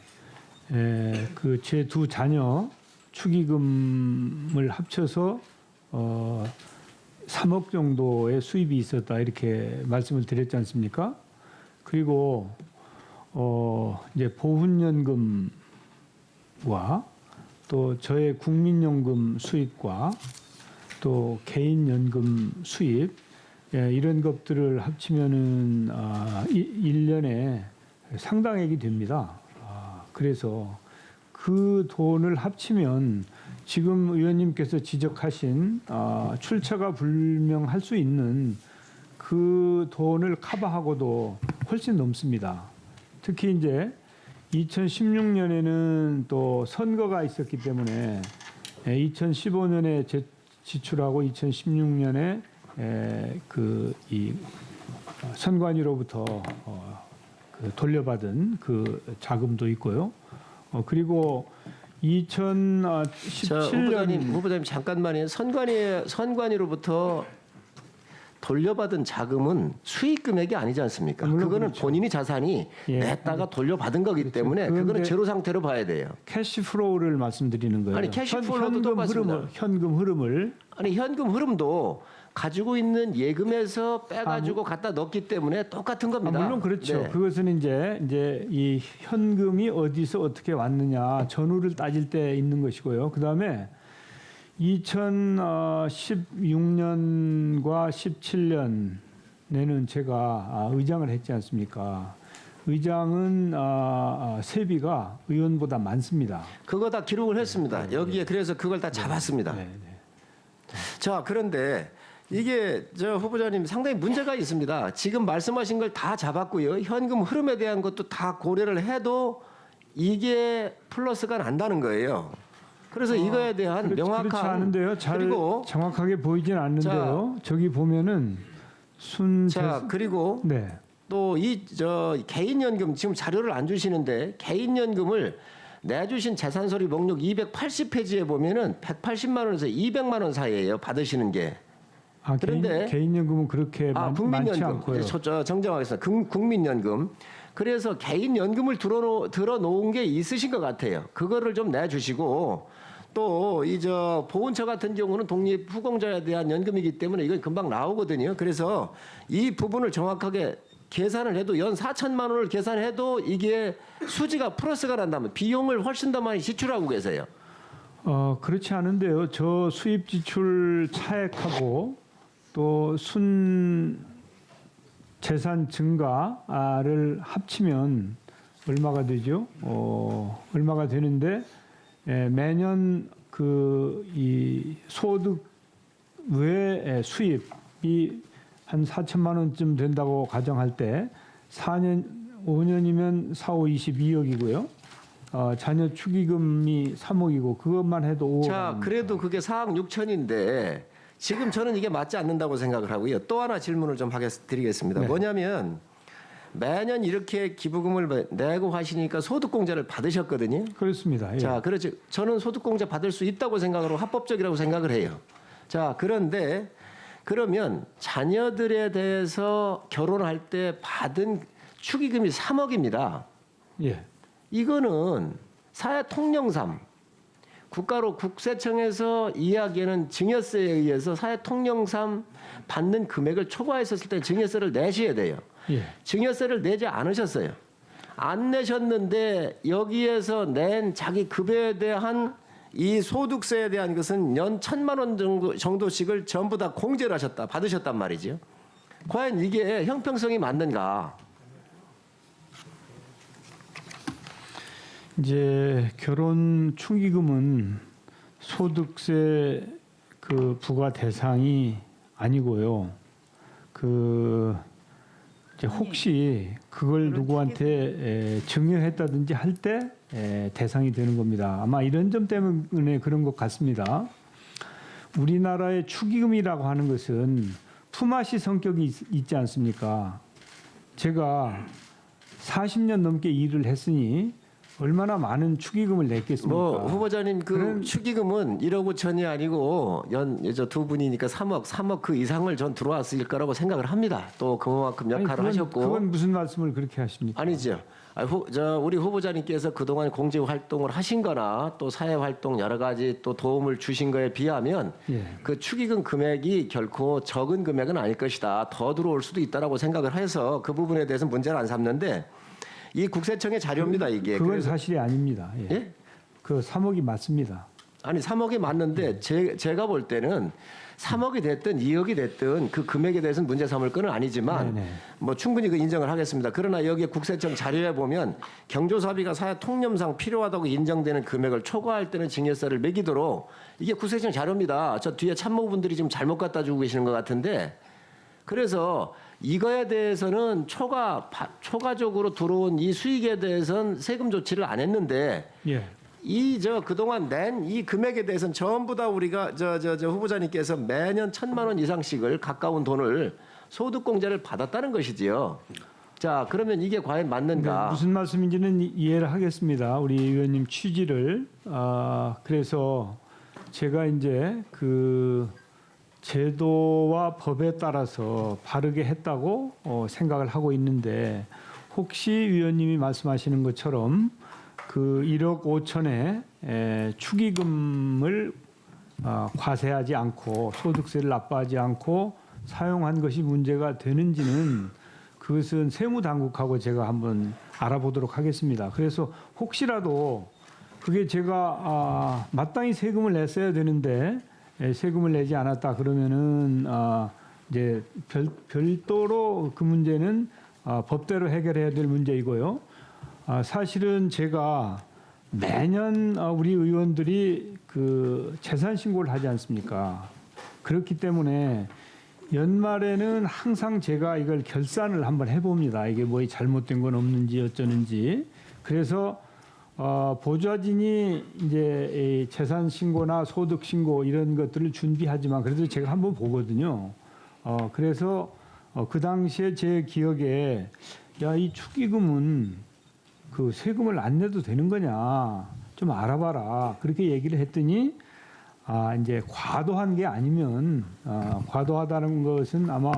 그 제 두 자녀 축의금을 합쳐서 3억 정도의 수입이 있었다 이렇게 말씀을 드렸지 않습니까? 그리고 이제 보훈연금과 또 저의 국민연금 수입과 또 개인연금 수입 이런 것들을 합치면은 1년에 상당액이 됩니다. 그래서 그 돈을 합치면 지금 의원님께서 지적하신 출처가 불명할 수 있는 그 돈을 커버하고도 훨씬 넘습니다. 특히 이제 2016년에는 또 선거가 있었기 때문에 2015년에 지출하고 2016년에 그 이 선관위로부터 그 돌려받은 그 자금도 있고요. 그리고 2017년 후보자님 잠깐만요. 선관위로부터 돌려받은 자금은 수익 금액이 아니지 않습니까? 물론 그거는 그렇죠. 본인이 자산이 냈다가 돌려받은 거기 그렇죠. 때문에 그거는 제로 상태로 봐야 돼요. 캐시플로우를 말씀드리는 거예요. 아니, 캐시플로우도 똑같습니다. 현금 흐름을 아니 현금 흐름도 가지고 있는 예금에서 빼가지고 갖다 넣기 때문에 똑같은 겁니다. 물론 그렇죠. 네. 그것은 이제 이 현금이 어디서 어떻게 왔느냐 전후를 따질 때 있는 것이고요. 그 다음에 2016년과 17년에는 제가 의장을 했지 않습니까? 의장은 세비가 의원보다 많습니다. 그거 다 기록을 했습니다. 여기에 그래서 그걸 다 잡았습니다. 네. 자, 그런데 이게 저 후보자님 상당히 문제가 있습니다. 지금 말씀하신 걸 다 잡았고요. 현금 흐름에 대한 것도 다 고려를 해도 이게 플러스가 난다는 거예요. 그래서 이거에 대한 명확한 그렇지 않은데요. 잘 그리고 정확하게 보이진 않는데요. 저기 보면은 그리고 네. 또 이 개인연금 지금 자료를 안 주시는데 개인연금을 내주신 재산서류 목록 280페이지에 보면은 180만 원에서 200만 원 사이예요. 받으시는 게. 그런데 개인연금은 그렇게 많지 국민연금 않고요. 정정하겠습니다. 국민연금. 그래서 개인연금을 들어놓은 게 있으신 것 같아요. 그거를 좀 내주시고 또 이 보훈처 같은 경우는 독립 후공자에 대한 연금이기 때문에 이건 금방 나오거든요. 그래서 이 부분을 정확하게 계산을 해도 연 4천만 원을 계산해도 이게 수지가 플러스가 난다면 비용을 훨씬 더 많이 지출하고 계세요. 그렇지 않은데요. 저 수입 지출 차액하고 또 순 재산 증가를 합치면 얼마가 되죠? 얼마가 되는데 매년 이 소득 외의 수입이 한 4천만 원쯤 된다고 가정할 때 5년이면 4, 5, 22억이고요. 자녀 축의금이 3억이고 그것만 해도 5억. 자, 그래도 그게 4억 6천인데 지금 저는 이게 맞지 않는다고 생각을 하고요. 또 하나 질문을 좀 드리겠습니다. 네. 뭐냐면 매년 이렇게 기부금을 내고 하시니까 소득공제를 받으셨거든요. 그렇습니다. 예. 자, 그렇죠. 저는 소득공제 받을 수 있다고 생각하고 합법적이라고 생각을 해요. 자, 그런데 그러면 자녀들에 대해서 결혼할 때 받은 축의금이 3억입니다. 예. 이거는 사회 통령상 국가로 국세청에서 이야기하는 증여세에 의해서 사회 통령상 받는 금액을 초과했었을 때 증여세를 내셔야 돼요. 예. 증여세를 내지 않으셨어요. 안 내셨는데 여기에서 낸 자기 급여에 대한 이 소득세에 대한 것은 연 1,000만 원 정도씩을 전부 다 공제를 받으셨단 말이죠. 과연 이게 형평성이 맞는가? 이제 결혼 축의금은 소득세 그 부과 대상이 아니고요. 이제 혹시 그걸 누구한테 증여했다든지 할 때 대상이 되는 겁니다. 아마 이런 점 때문에 그런 것 같습니다. 우리나라의 축의금이라고 하는 것은 품앗이 성격이 있지 않습니까? 제가 40년 넘게 일을 했으니 얼마나 많은 축의금을 냈겠습니까? 뭐 후보자님 그 축의금은 1억 5천이 아니고 두 분이니까 3억 그 이상을 전 들어왔을 거라고 생각을 합니다. 또 그만큼 역할을 하셨고. 그건 무슨 말씀을 그렇게 하십니까? 아니죠. 우리 후보자님께서 그동안 공직 활동을 하신 거나 또 사회 활동 여러 가지 또 도움을 주신 거에 비하면 예. 그 축의금 금액이 결코 적은 금액은 아닐 것이다. 더 들어올 수도 있다라고 생각을 해서 그 부분에 대해서 문제를 안 삼는데 이 국세청의 자료입니다, 이게. 그건 사실이 아닙니다. 예. 예? 그 3억이 맞습니다. 아니 3억이 맞는데 제가 볼 때는 3억이 됐든 2억이 됐든 그 금액에 대해서는 문제 삼을 건 아니지만 네네. 뭐 충분히 그 인정을 하겠습니다. 그러나 여기에 국세청 자료에 보면 경조사비가 사회 통념상 필요하다고 인정되는 금액을 초과할 때는 증여세를 매기도록 이게 국세청 자료입니다. 저 뒤에 참모분들이 지금 잘못 갖다 주고 계시는 것 같은데 그래서 이거에 대해서는 초과적으로 들어온 이 수익에 대해서는 세금 조치를 안 했는데 예. 그동안 낸 이 금액에 대해서는 전부 다 우리가 후보자님께서 매년 1,000만 원 이상씩을 가까운 돈을 소득공제를 받았다는 것이지요. 자, 그러면 이게 과연 맞는가? 네, 무슨 말씀인지는 이해를 하겠습니다. 우리 의원님 취지를. 그래서 제가 이제 그 제도와 법에 따라서 바르게 했다고 생각을 하고 있는데 혹시 위원님이 말씀하시는 것처럼 그 1억 5천에 축의금을 과세하지 않고 소득세를 납부하지 않고 사용한 것이 문제가 되는지는 그것은 세무당국하고 제가 한번 알아보도록 하겠습니다. 그래서 혹시라도 그게 제가 마땅히 세금을 냈어야 되는데 세금을 내지 않았다 그러면은 이제 별도로 그 문제는 법대로 해결해야 될 문제이고요. 사실은 제가 매년 우리 의원들이 그 재산 신고를 하지 않습니까? 그렇기 때문에 연말에는 항상 제가 이걸 결산을 한번 해봅니다. 이게 뭐 잘못된 건 없는지 어쩌는지. 그래서 보좌진이 이제 재산 신고나 소득 신고 이런 것들을 준비하지만 그래도 제가 한번 보거든요. 그래서 그 당시에 제 기억에 이 축의금은 그 세금을 안 내도 되는 거냐 좀 알아봐라 그렇게 얘기를 했더니 이제 과도한 게 아니면 과도하다는 것은 아마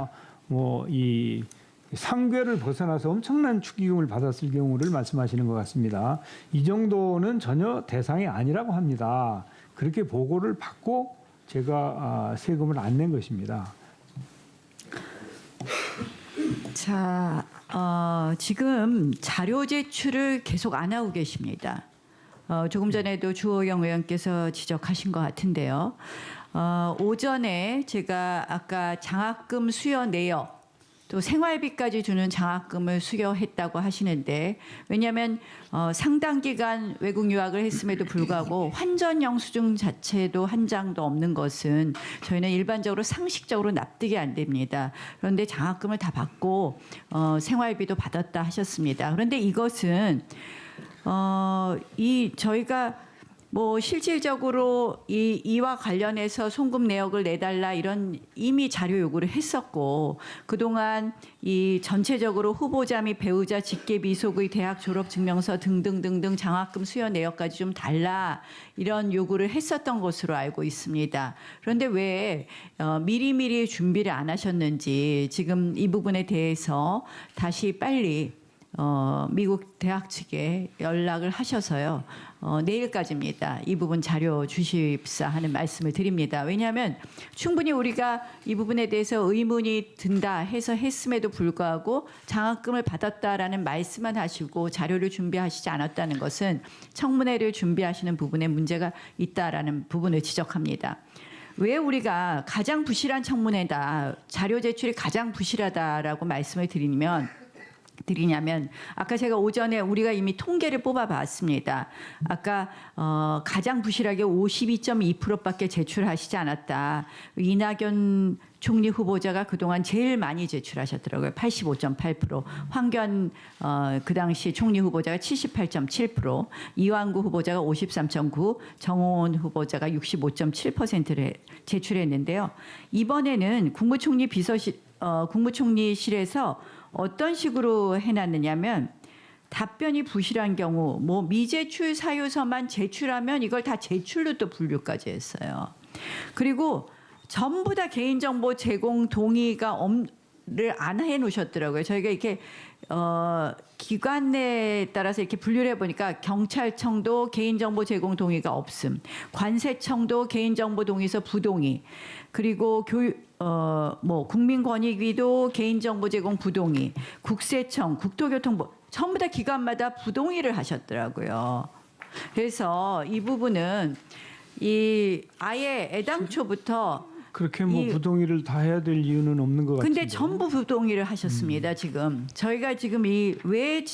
뭐 이 상괴를 벗어나서 엄청난 축의금을 받았을 경우를 말씀하시는 것 같습니다. 이 정도는 전혀 대상이 아니라고 합니다. 그렇게 보고를 받고 제가 세금을 안 낸 것입니다. 자, 지금 자료 제출을 계속 안 하고 계십니다. 조금 전에도 주호영 의원께서 지적하신 것 같은데요. 오전에 제가 아까 장학금 수여 내역 또 생활비까지 주는 장학금을 수여했다고 하시는데 왜냐하면 상당 기간 외국 유학을 했음에도 불구하고 환전 영수증 자체도 한 장도 없는 것은 저희는 일반적으로 상식적으로 납득이 안 됩니다. 그런데 장학금을 다 받고 생활비도 받았다 하셨습니다. 그런데 이것은 저희가 뭐 실질적으로 이와 관련해서 송금 내역을 내달라 이런 이미 자료 요구를 했었고 그동안 이 전체적으로 후보자 및 배우자 직계 비속의 대학 졸업 증명서 등등등등 장학금 수여 내역까지 좀 달라 이런 요구를 했었던 것으로 알고 있습니다. 그런데 왜 미리미리 준비를 안 하셨는지 지금 이 부분에 대해서 다시 빨리 미국 대학 측에 연락을 하셔서요. 내일까지입니다. 이 부분 자료 주십사 하는 말씀을 드립니다. 왜냐하면 충분히 우리가 이 부분에 대해서 의문이 든다 해서 했음에도 불구하고 장학금을 받았다라는 말씀만 하시고 자료를 준비하시지 않았다는 것은 청문회를 준비하시는 부분에 문제가 있다라는 부분을 지적합니다. 왜 우리가 가장 부실한 청문회다, 자료 제출이 가장 부실하다라고 말씀을 드리냐면 아까 제가 오전에 우리가 이미 통계를 뽑아봤습니다. 아까 가장 부실하게 52.2%밖에 제출하시지 않았다. 이낙연 총리 후보자가 그동안 제일 많이 제출하셨더라고요. 85.8%. 황교안 그 당시 총리 후보자가 78.7%, 이완구 후보자가 53.9%, 정호원 후보자가 65.7%를 제출했는데요. 이번에는 국무총리실에서 어떤 식으로 해놨느냐면 답변이 부실한 경우 뭐 미제출 사유서만 제출하면 이걸 다 제출로 또 분류까지 했어요. 그리고 전부 다 개인정보 제공 동의가 를 안 해놓으셨더라고요. 저희가 이렇게 기관에 따라서 이렇게 분류를 해보니까 경찰청도 개인정보 제공 동의가 없음, 관세청도 개인정보 동의서 부동의, 그리고 국민권익위도 개인정보 제공 부동의, 국세청, 국토교통부 전부 다 기관마다 부동의를 하셨더라고요. 그래서 이 부분은 아예 애당초부터 그렇게 뭐 부동의를 다 해야 될 이유는 없는 것 같은데. 근데 전부 부동의를 하셨습니다. 지금 저희가 지금 왜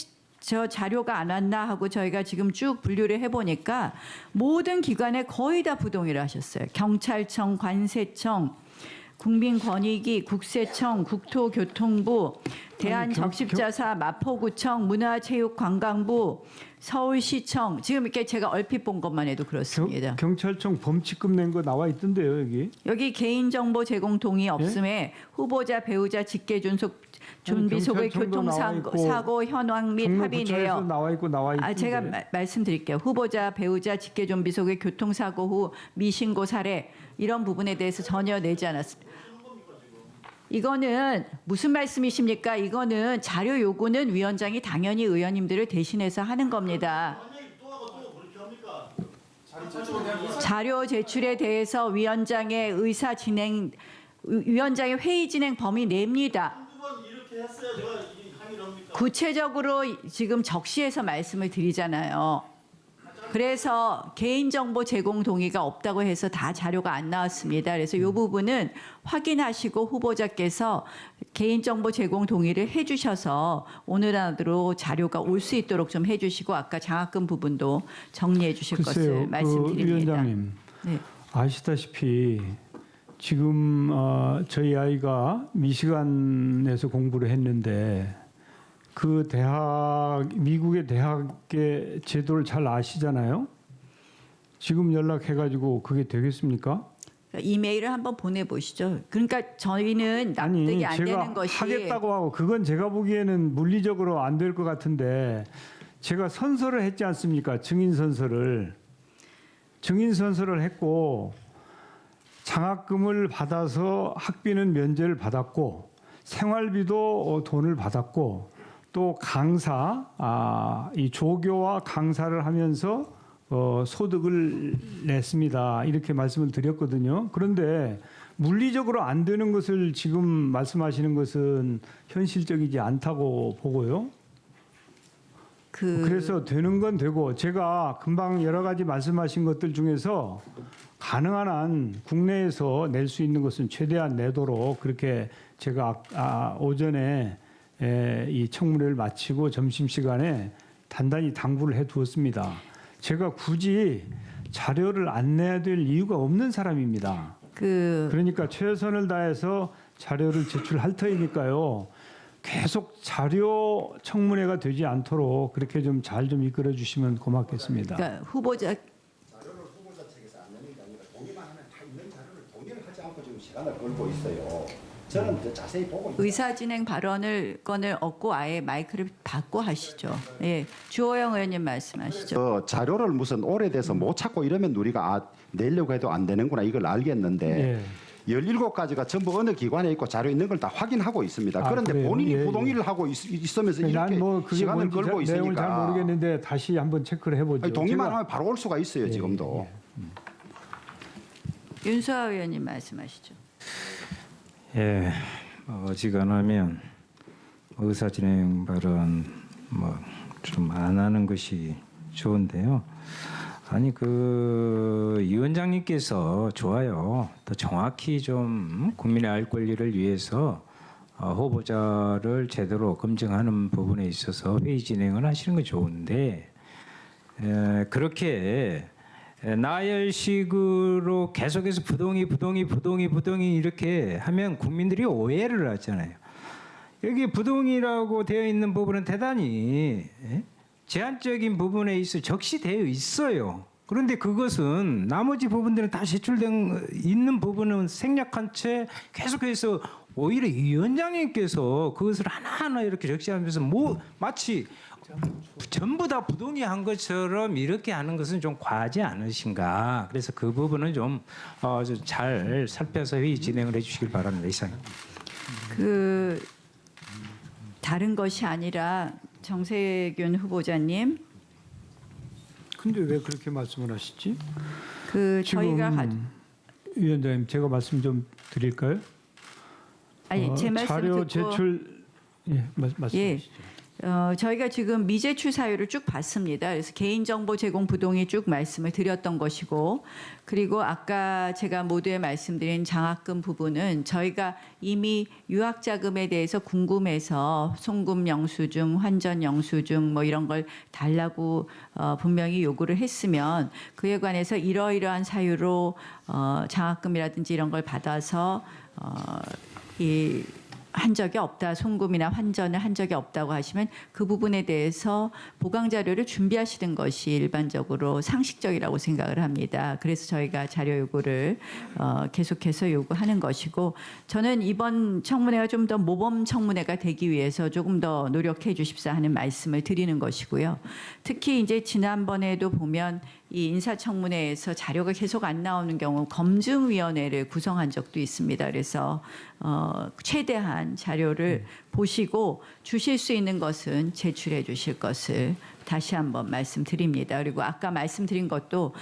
저 자료가 안 왔나 하고 저희가 지금 쭉 분류를 해보니까 모든 기관에 거의 다 부동의를 하셨어요. 경찰청, 관세청, 국민권익위, 국세청, 국토교통부, 대한적십자사, 마포구청, 문화체육관광부, 서울시청, 지금 이렇게 제가 얼핏 본 것만 해도 그렇습니다. 경찰청 범칙금 낸 거 나와 있던데요, 여기. 여기 개인정보 제공 동의 없음에 후보자, 배우자 직계 준비 속의 교통사고 현황 및 합의 내역. 나와 있고 제가 말씀드릴게요. 후보자, 배우자 직계 준비 속의 교통사고 후 미신고 사례 이런 부분에 대해서 전혀 내지 않았습니다. 이거는 무슨 말씀이십니까? 이거는 자료 요구는 위원장이 당연히 의원님들을 대신해서 하는 겁니다. 자료 제출에 대해서 위원장의 위원장의 회의 진행 범위 냅니다. 구체적으로 지금 적시해서 말씀을 드리잖아요. 그래서 개인정보 제공 동의가 없다고 해서 다 자료가 안 나왔습니다. 그래서 이 부분은 확인하시고 후보자께서 개인정보 제공 동의를 해주셔서 오늘 안으로 자료가 올 수 있도록 좀 해주시고 아까 장학금 부분도 정리해 주실 것을 말씀드립니다. 위원장님, 네. 아시다시피 지금 저희 아이가 미시간에서 공부를 했는데 그 미국의 대학의 제도를 잘 아시잖아요. 지금 연락해가지고 그게 되겠습니까? 이메일을 한번 보내보시죠. 그러니까 저희는 납득이 안 되는 것이 하겠다고 하고 그건 제가 보기에는 물리적으로 안 될 것 같은데 제가 선서를 했지 않습니까? 증인 선서를 했고 장학금을 받아서 학비는 면제를 받았고 생활비도 돈을 받았고 또 강사, 이 조교와 강사를 하면서 소득을 냈습니다. 이렇게 말씀을 드렸거든요. 그런데 물리적으로 안 되는 것을 지금 말씀하시는 것은 현실적이지 않다고 보고요. 그래서 되는 건 되고 제가 금방 여러 가지 말씀하신 것들 중에서 가능한 한 국내에서 낼 수 있는 것은 최대한 내도록 그렇게 제가 오전에 이 청문회를 마치고 점심시간에 단단히 당부를 해두었습니다. 제가 굳이 자료를 안 내야 될 이유가 없는 사람입니다. 그러니까 최선을 다해서 자료를 제출할 터이니까요. 계속 자료 청문회가 되지 않도록 그렇게 좀 잘 좀 이끌어 주시면 고맙겠습니다. 그러니까 후보자 자료를 후보자 측에서 안 내는 게 아니라 동의만 하면 다 있는 자료를 동의를 하지 않고 지금 시간을 끌고 있어요. 저는 더 자세히 보고 있습니다. 의사진행 건을 얻고 아예 마이크를 받고 하시죠. 예, 주호영 의원님 말씀하시죠. 자료를 무슨 오래돼서 못 찾고 이러면 우리가 내려고 해도 안 되는구나 이걸 알겠는데 예. 17가지가 전부 어느 기관에 있고 자료 있는 걸 다 확인하고 있습니다. 아, 그런데 그래요? 본인이 예, 부동의를 하고 있으면서 이렇게 난뭐 그게 시간을 뭔지 끌고 있으니까 내용을 잘 모르겠는데 다시 한번 체크를 해보죠. 아니, 동의만 제가- 하면 바로 올 수가 있어요. 지금도. 윤수아 의원님 말씀하시죠. 예, 어지간하면 의사진행 발언 뭐 좀 안 하는 것이 좋은데요. 아니 그 위원장님께서 좋아요. 더 정확히 좀 국민의 알 권리를 위해서 후보자를 제대로 검증하는 부분에 있어서 회의 진행을 하시는 건 좋은데 그렇게 나열식으로 계속해서 부동의 이렇게 하면 국민들이 오해를 하잖아요. 여기 부동의라고 되어 있는 부분은 대단히 제한적인 부분에 있어 적시되어 있어요. 그런데 그것은 나머지 부분들은 다 제출된 있는 부분은 생략한 채 계속해서 오히려 위원장님께서 그것을 하나하나 이렇게 적시하면서 마치 전부 다 부동의한 것처럼 이렇게 하는 것은 좀 과하지 않으신가. 그래서 그 부분은 좀 잘 살펴서 회의 진행을 해주시길 바랍니다. 이상입니다. 그 다른 것이 아니라 정세균 후보자님, 근데 왜 그렇게 말씀을 하시지? 그 지금 저희가 위원장님 제가 말씀 좀 드릴까요? 아니 제 말씀 자료 듣고 제출 말씀하시죠. 저희가 지금 미제출 사유를 쭉 봤습니다. 그래서 개인정보 제공 부동의 쭉 말씀을 드렸던 것이고, 그리고 아까 제가 모두에 말씀드린 장학금 부분은 저희가 이미 유학자금에 대해서 궁금해서 송금 영수증, 환전 영수증 뭐 이런 걸 달라고 분명히 요구를 했으면 그에 관해서 이러이러한 사유로 장학금이라든지 이런 걸 받아서 한 적이 없다, 송금이나 환전을 한 적이 없다고 하시면 그 부분에 대해서 보강 자료를 준비하시는 것이 일반적으로 상식적이라고 생각을 합니다. 그래서 저희가 자료 요구를 계속해서 요구하는 것이고, 저는 이번 청문회가 좀 더 모범 청문회가 되기 위해서 조금 더 노력해 주십사 하는 말씀을 드리는 것이고요. 특히 이제 지난번에도 보면 이 인사청문회에서 자료가 계속 안 나오는 경우 검증위원회를 구성한 적도 있습니다. 그래서 최대한 자료를 보시고 주실 수 있는 것은 제출해 주실 것을 다시 한번 말씀드립니다. 그리고 아까 말씀드린 것도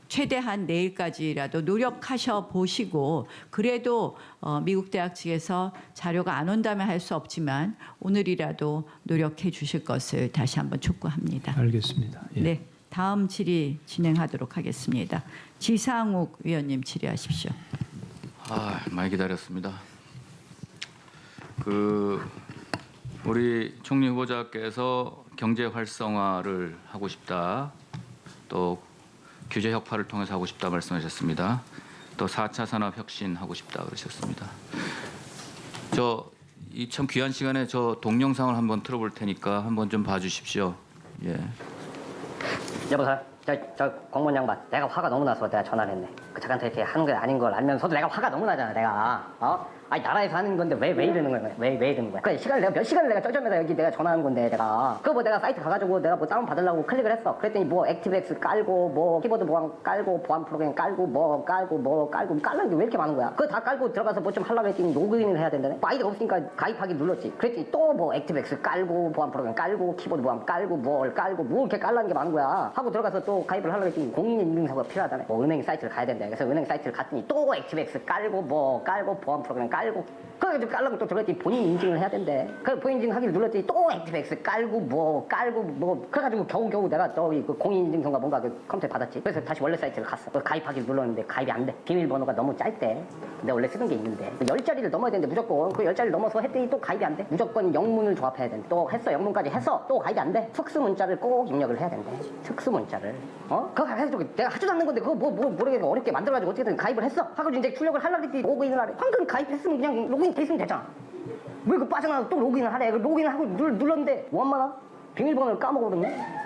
최대한 내일까지라도 노력하셔 보시고, 그래도 미국 대학 측에서 자료가 안 온다면 할 수 없지만 오늘이라도 노력해 주실 것을 다시 한번 촉구합니다. 알겠습니다. 예. 네, 다음 질의 진행하도록 하겠습니다. 지상욱 위원님 질의하십시오. 많이 기다렸습니다. 우리 총리 후보자께서 경제 활성화를 하고 싶다, 또 규제 혁파를 통해서 하고 싶다 말씀하셨습니다. 또 4차 산업 혁신 하고 싶다 그러셨습니다. 이 참 귀한 시간에 저 동영상을 한번 틀어볼 테니까 한번 좀 봐주십시오. 예. 여보세요? 저 공무원 양반, 내가 화가 너무 나서 내가 전화를 했네. 그 잠깐 이렇게 하는 게 아닌 걸 알면서도 내가 화가 너무 나잖아, 내가. 아니 나라에서 하는 건데 왜 이러는 거야? 왜 이러는 거야? 그래 시간을 내가 몇 시간을 내가 쩔쩔매서 여기 내가 전화하는 건데 내가 그거 뭐 내가 사이트 가가지고 내가 뭐 다운 받으려고 클릭을 했어. 그랬더니 뭐 액티브엑스 깔고 뭐 키보드 보안 깔고 보안 프로그램 깔고 뭐 깔고 깔라는 게 왜 이렇게 많은 거야? 그거 다 깔고 들어가서 뭐 좀 하려고 했더니 로그인을 해야 된다네. 뭐 아이디가 없으니까 가입하기 눌렀지. 그랬더니 또 뭐 액티브엑스 깔고 보안 프로그램 깔고 키보드 보안 깔고 뭘 깔고 뭐 이렇게 깔라는 게 많은 거야. 하고 들어가서 또 가입을 하려고 했더니 공인인증서가 필요하다네. 뭐 은행 사이트를 가야 된다. 그래서 은행 사이트를 갔더니 또 액티브엑스 깔고 뭐 깔고 보안 프로그램 깔고 그래가지고 깔라고 또 들어갔더니 본인 인증을 해야 된대. 그래서 본인 인증 하기를 눌렀더니 또 액티브엑스 깔고 뭐 그래가지고 겨우 내가 그 공인인증서가 뭔가 그 컴퓨터에 받았지. 그래서 다시 원래 사이트를 갔어. 가입하기를 눌렀는데 가입이 안 돼. 비밀번호가 너무 짧대. 내가 원래 쓰던 게 있는데 10자리를 넘어야 되는데 무조건 그 10자리를 넘어서 했더니 또 가입이 안 돼. 무조건 영문을 조합해야 된대. 또 했어. 영문까지 해서 또 가입이 안 돼. 특수 문자를 꼭 입력을 해야 된대. 특수 문자를. 그거 해가지고 내가 하지도 않는 건데 그거 모르겠어. 어렵게 만들어가지고 어떻게든 가입을 했어. 하고 이제 출력을 하려고 했더니 로그인을 하래. 방금 가입했으면 그냥 로그인 돼 있으면 되잖아. 왜 그 빠져나가서 또 로그인을 하래. 로그인을 하고 눌렀는데 원만한 비밀번호를 까먹어버렸네.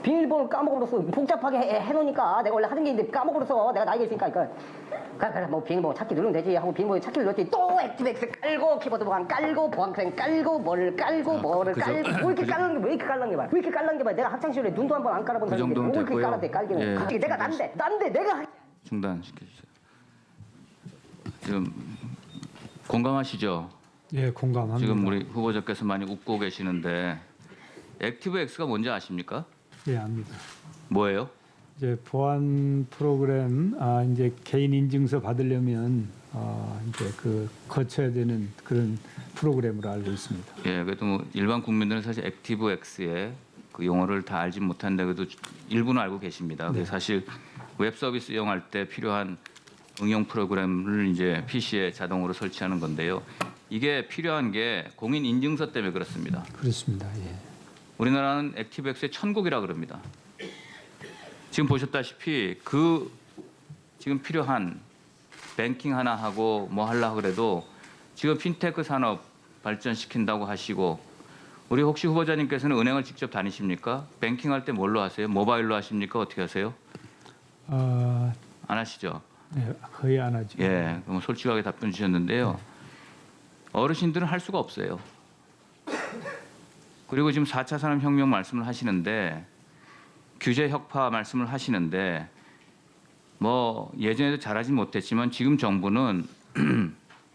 비밀번호를 까먹어버렸어. 복잡하게 해놓으니까 내가 원래 하던 게 있는데 까먹어버렸어. 내가 나이가 있으니까. 그래 뭐 비밀번호 찾기 누르면 되지 하고 비밀번호 찾기를 눌렀더니 또 액티브엑스 깔고 키보드 보안 깔고 보안크랭 깔고 뭐를 깔고 뭐를 깔고 뭐 이렇게 깔는 게 왜 이렇게 깔는 게 봐. 왜 이렇게 깔는 게 봐. 내가 학창시절에 눈도 한 번 안 깔아본 사람인데 뭐 이렇게 깔았대 깔기는. 예. 갑자기 내가 난데 내가 중단시켜주세요. 지금 공감하시죠? 예, 공감합니다. 지금 우리 후보자께서 많이 웃고 계시는데 액티브 X가 뭔지 아십니까? 예, 압니다. 뭐예요? 이제 보안 프로그램 이제 개인 인증서 받으려면 이제 그 거쳐야 되는 그런 프로그램으로 알고 있습니다. 예, 그래도 뭐 일반 국민들은 사실 액티브 X의 그 용어를 다 알지 못하는데 그래도 일부는 알고 계십니다. 네. 그래서 사실 웹 서비스 이용할 때 필요한 응용 프로그램을 이제 PC에 자동으로 설치하는 건데요. 이게 필요한 게 공인 인증서 때문에 그렇습니다. 그렇습니다. 예. 우리나라는 액티브 X의 천국이라 그럽니다. 지금 보셨다시피 그 지금 필요한 뱅킹 하나 하고 뭐 하려고 그래도 지금 핀테크 산업 발전시킨다고 하시고 우리 혹시 후보자님께서는 은행을 직접 다니십니까? 뱅킹할 때 뭘로 하세요? 모바일로 하십니까? 어떻게 하세요? 안 하시죠? 네, 거의 안 하죠. 예, 그럼 솔직하게 답변 주셨는데요. 어르신들은 할 수가 없어요. 그리고 지금 4차 산업혁명 말씀을 하시는데 규제 혁파 말씀을 하시는데 뭐 예전에도 잘하진 못했지만 지금 정부는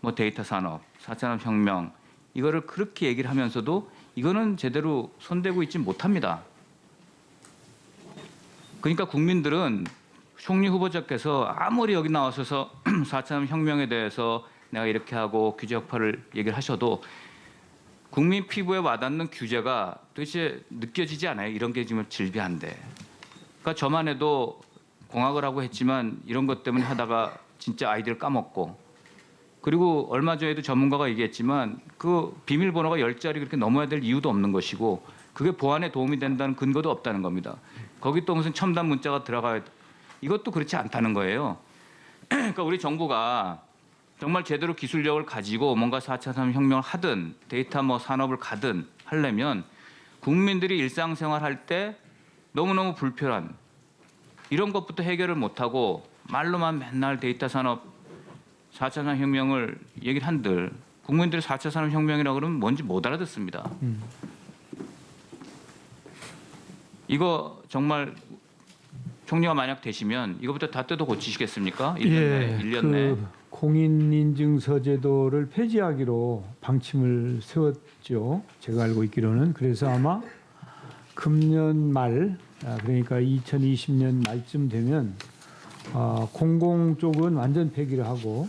뭐 데이터 산업, 4차 산업혁명 이거를 그렇게 얘기를 하면서도 이거는 제대로 손대고 있지 못합니다. 그러니까 국민들은 총리 후보자께서 아무리 여기 나와서서 4차 산업혁명에 대해서 내가 이렇게 하고 규제 혁파를 얘기를 하셔도 국민 피부에 와닿는 규제가 도대체 느껴지지 않아요. 이런 게 지금 질비한데. 그러니까 저만 해도 공학을 하고 했지만 이런 것 때문에 하다가 진짜 아이디를 까먹고 그리고 얼마 전에도 전문가가 얘기했지만 그 비밀번호가 10자리 그렇게 넘어야 될 이유도 없는 것이고 그게 보안에 도움이 된다는 근거도 없다는 겁니다. 거기 또 무슨 첨단 문자가 들어가야 이것도 그렇지 않다는 거예요. 그러니까 우리 정부가 정말 제대로 기술력을 가지고 뭔가 4차 산업혁명을 하든 데이터 뭐 산업을 가든 하려면 국민들이 일상생활 할 때 너무너무 불편한 이런 것부터 해결을 못하고 말로만 맨날 데이터 산업 4차 산업혁명을 얘기를 한들 국민들이 4차 산업혁명이라고 그러면 뭔지 못 알아듣습니다. 이거 정말 총리가 만약 되시면 이거부터 다 뜯어 고치시겠습니까? 1년 내에. 1년 내에. 그 공인인증서 제도를 폐지하기로 방침을 세웠죠. 제가 알고 있기로는. 그래서 아마 금년 말, 그러니까 2020년 말쯤 되면 공공 쪽은 완전 폐기를 하고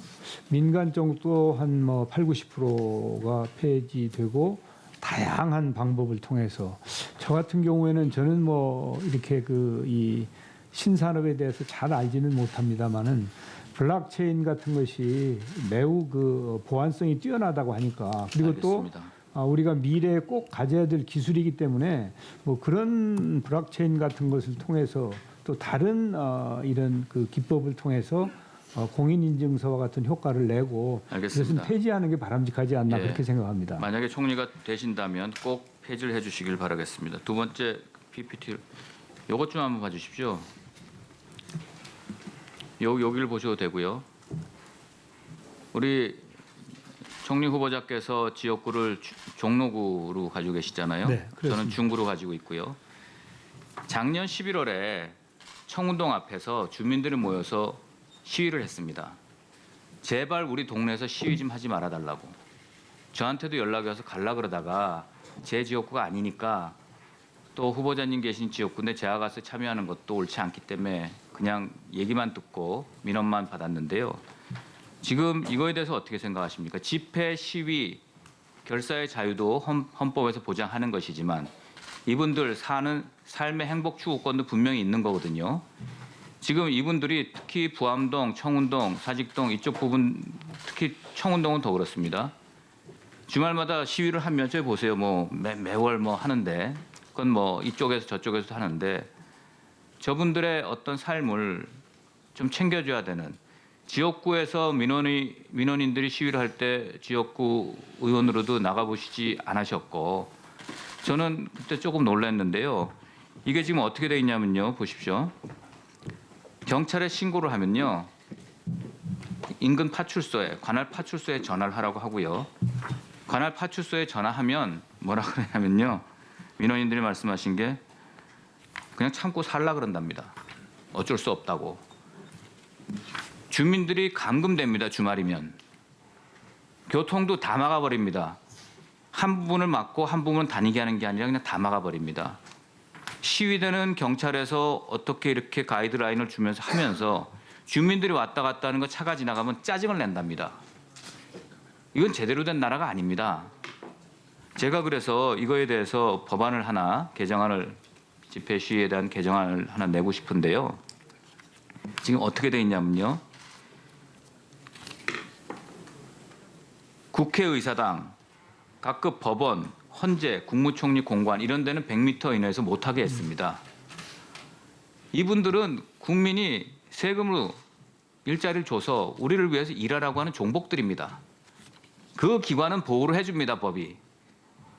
민간 쪽도 한 뭐 8, 90%가 폐지되고 다양한 방법을 통해서 저 같은 경우에는 저는 뭐 이렇게 이 신산업에 대해서 잘 알지는 못합니다만은 블록체인 같은 것이 매우 그 보안성이 뛰어나다고 하니까 그리고 알겠습니다. 또 우리가 미래에 꼭 가져야 될 기술이기 때문에 뭐 그런 블록체인 같은 것을 통해서 또 다른 이런 그 기법을 통해서 공인인증서와 같은 효과를 내고 알겠습니다. 그것은 폐지하는 게 바람직하지 않나 예. 그렇게 생각합니다. 만약에 총리가 되신다면 꼭 폐지를 해주시길 바라겠습니다. 두 번째 PPT 요것 좀 한번 봐주십시오. 여기를 보셔도 되고요. 우리 총리 후보자께서 지역구를 종로구로 가지고 계시잖아요. 네, 그렇습니다. 저는 중구로 가지고 있고요. 작년 11월에 청운동 앞에서 주민들이 모여서 시위를 했습니다. 제발 우리 동네에서 시위 좀 하지 말아달라고. 저한테도 연락이 와서 갈라 그러다가 제 지역구가 아니니까 또 후보자님 계신 지역구인데 제가 가서 참여하는 것도 옳지 않기 때문에 그냥 얘기만 듣고 민원만 받았는데요. 지금 이거에 대해서 어떻게 생각하십니까? 집회, 시위, 결사의 자유도 헌법에서 보장하는 것이지만 이분들 사는 삶의 행복 추구권도 분명히 있는 거거든요. 지금 이분들이 특히 부암동, 청운동, 사직동 이쪽 부분 특히 청운동은 더 그렇습니다. 주말마다 시위를 하면 저기 보세요. 뭐 매월 뭐 하는데 그건 뭐 이쪽에서 저쪽에서 하는데 저분들의 어떤 삶을 좀 챙겨줘야 되는 지역구에서 민원인들이 시위를 할 때 지역구 의원으로도 나가보시지 않으셨고 저는 그때 조금 놀랐는데요. 이게 지금 어떻게 돼 있냐면요. 보십시오. 경찰에 신고를 하면요. 인근 파출소에 관할 파출소에 전화를 하라고 하고요. 관할 파출소에 전화하면 뭐라 그러냐면요. 민원인들이 말씀하신 게 그냥 참고 살라 그런답니다. 어쩔 수 없다고. 주민들이 감금됩니다. 주말이면. 교통도 다 막아버립니다. 한 부분을 막고 한 부분은 다니게 하는 게 아니라 그냥 다 막아버립니다. 시위대는 경찰에서 어떻게 이렇게 가이드라인을 주면서 하면서 주민들이 왔다 갔다 하는 거 차가 지나가면 짜증을 낸답니다. 이건 제대로 된 나라가 아닙니다. 제가 그래서 이거에 대해서 법안을 하나, 개정안을, 집회 시위에 대한 개정안을 하나 내고 싶은데요. 지금 어떻게 돼 있냐면요. 국회의사당, 각급 법원, 헌재, 국무총리 공관 이런 데는 100m 이내에서 못하게 했습니다. 이분들은 국민이 세금으로 일자리를 줘서 우리를 위해서 일하라고 하는 종복들입니다. 그 기관은 보호를 해줍니다, 법이.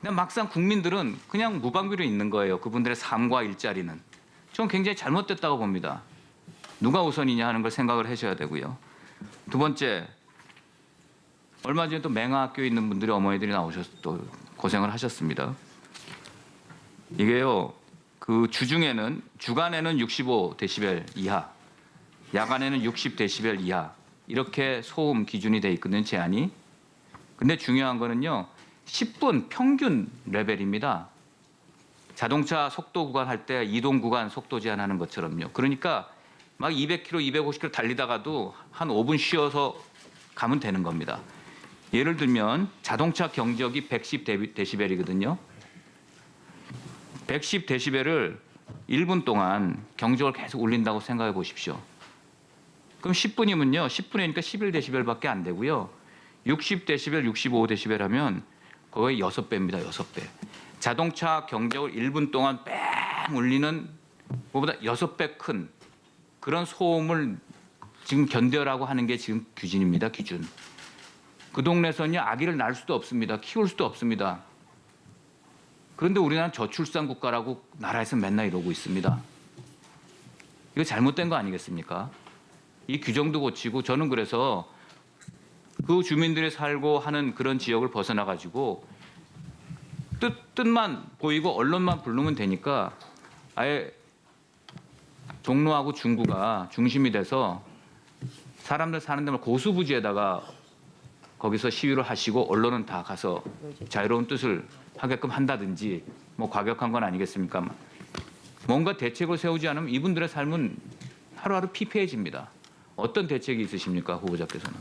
근데 막상 국민들은 그냥 무방비로 있는 거예요. 그분들의 삶과 일자리는. 저는 굉장히 잘못됐다고 봅니다. 누가 우선이냐 하는 걸 생각을 하셔야 되고요. 두 번째, 얼마 전에 또 맹아학교에 있는 분들이 어머니들이 나오셔서 또 고생을 하셨습니다. 이게요, 그 주중에는 주간에는 65데시벨 이하, 야간에는 60데시벨 이하 이렇게 소음 기준이 돼 있거든요, 제한이. 근데 중요한 거는요, 10분 평균 레벨입니다. 자동차 속도 구간 할 때 이동 구간 속도 제한하는 것처럼요. 그러니까 막 200km, 250km 달리다가도 한 5분 쉬어서 가면 되는 겁니다. 예를 들면 자동차 경적이 110데시벨이거든요. 110데시벨을 1분 동안 경적을 계속 울린다고 생각해 보십시오. 그럼 10분이면요. 10분이니까 11데시벨밖에 안 되고요. 60데시벨, 65데시벨 하면 거의 6배입니다. 6배. 자동차 경적을 1분 동안 뺑 울리는 그보다 6배 큰 그런 소음을 지금 견뎌라고 하는 게 지금 규진입니다. 기준. 그 동네에서는요. 아기를 낳을 수도 없습니다. 키울 수도 없습니다. 그런데 우리나라는 저출산 국가라고 나라에서 맨날 이러고 있습니다. 이거 잘못된 거 아니겠습니까? 이 규정도 고치고 저는 그래서 그 주민들이 살고 하는 그런 지역을 벗어나 가지고 뜻만 보이고 언론만 부르면 되니까 아예 종로하고 중구가 중심이 돼서 사람들 사는 데만 고수부지에다가 거기서 시위를 하시고 언론은 다 가서 자유로운 뜻을 하게끔 한다든지 뭐 과격한 건 아니겠습니까? 뭔가 대책을 세우지 않으면 이분들의 삶은 하루하루 피폐해집니다. 어떤 대책이 있으십니까, 후보자께서는?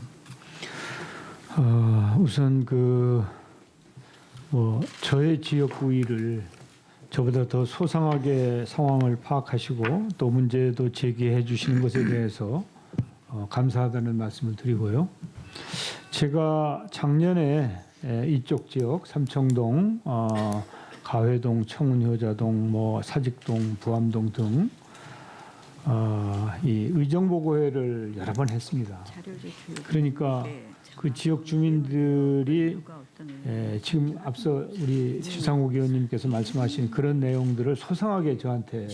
우선 저의 지역구의를 저보다 더 소상하게 상황을 파악하시고 또 문제도 제기해 주시는 것에 대해서 감사하다는 말씀을 드리고요. 제가 작년에 이쪽 지역 삼청동, 가회동, 청운효자동, 사직동, 부암동 등 이 의정보고회를 여러 번 했습니다. 그러니까 그 지역 주민들이 지금 앞서 우리 주상욱 의원님께서 말씀하신 그런 내용들을 소상하게 저한테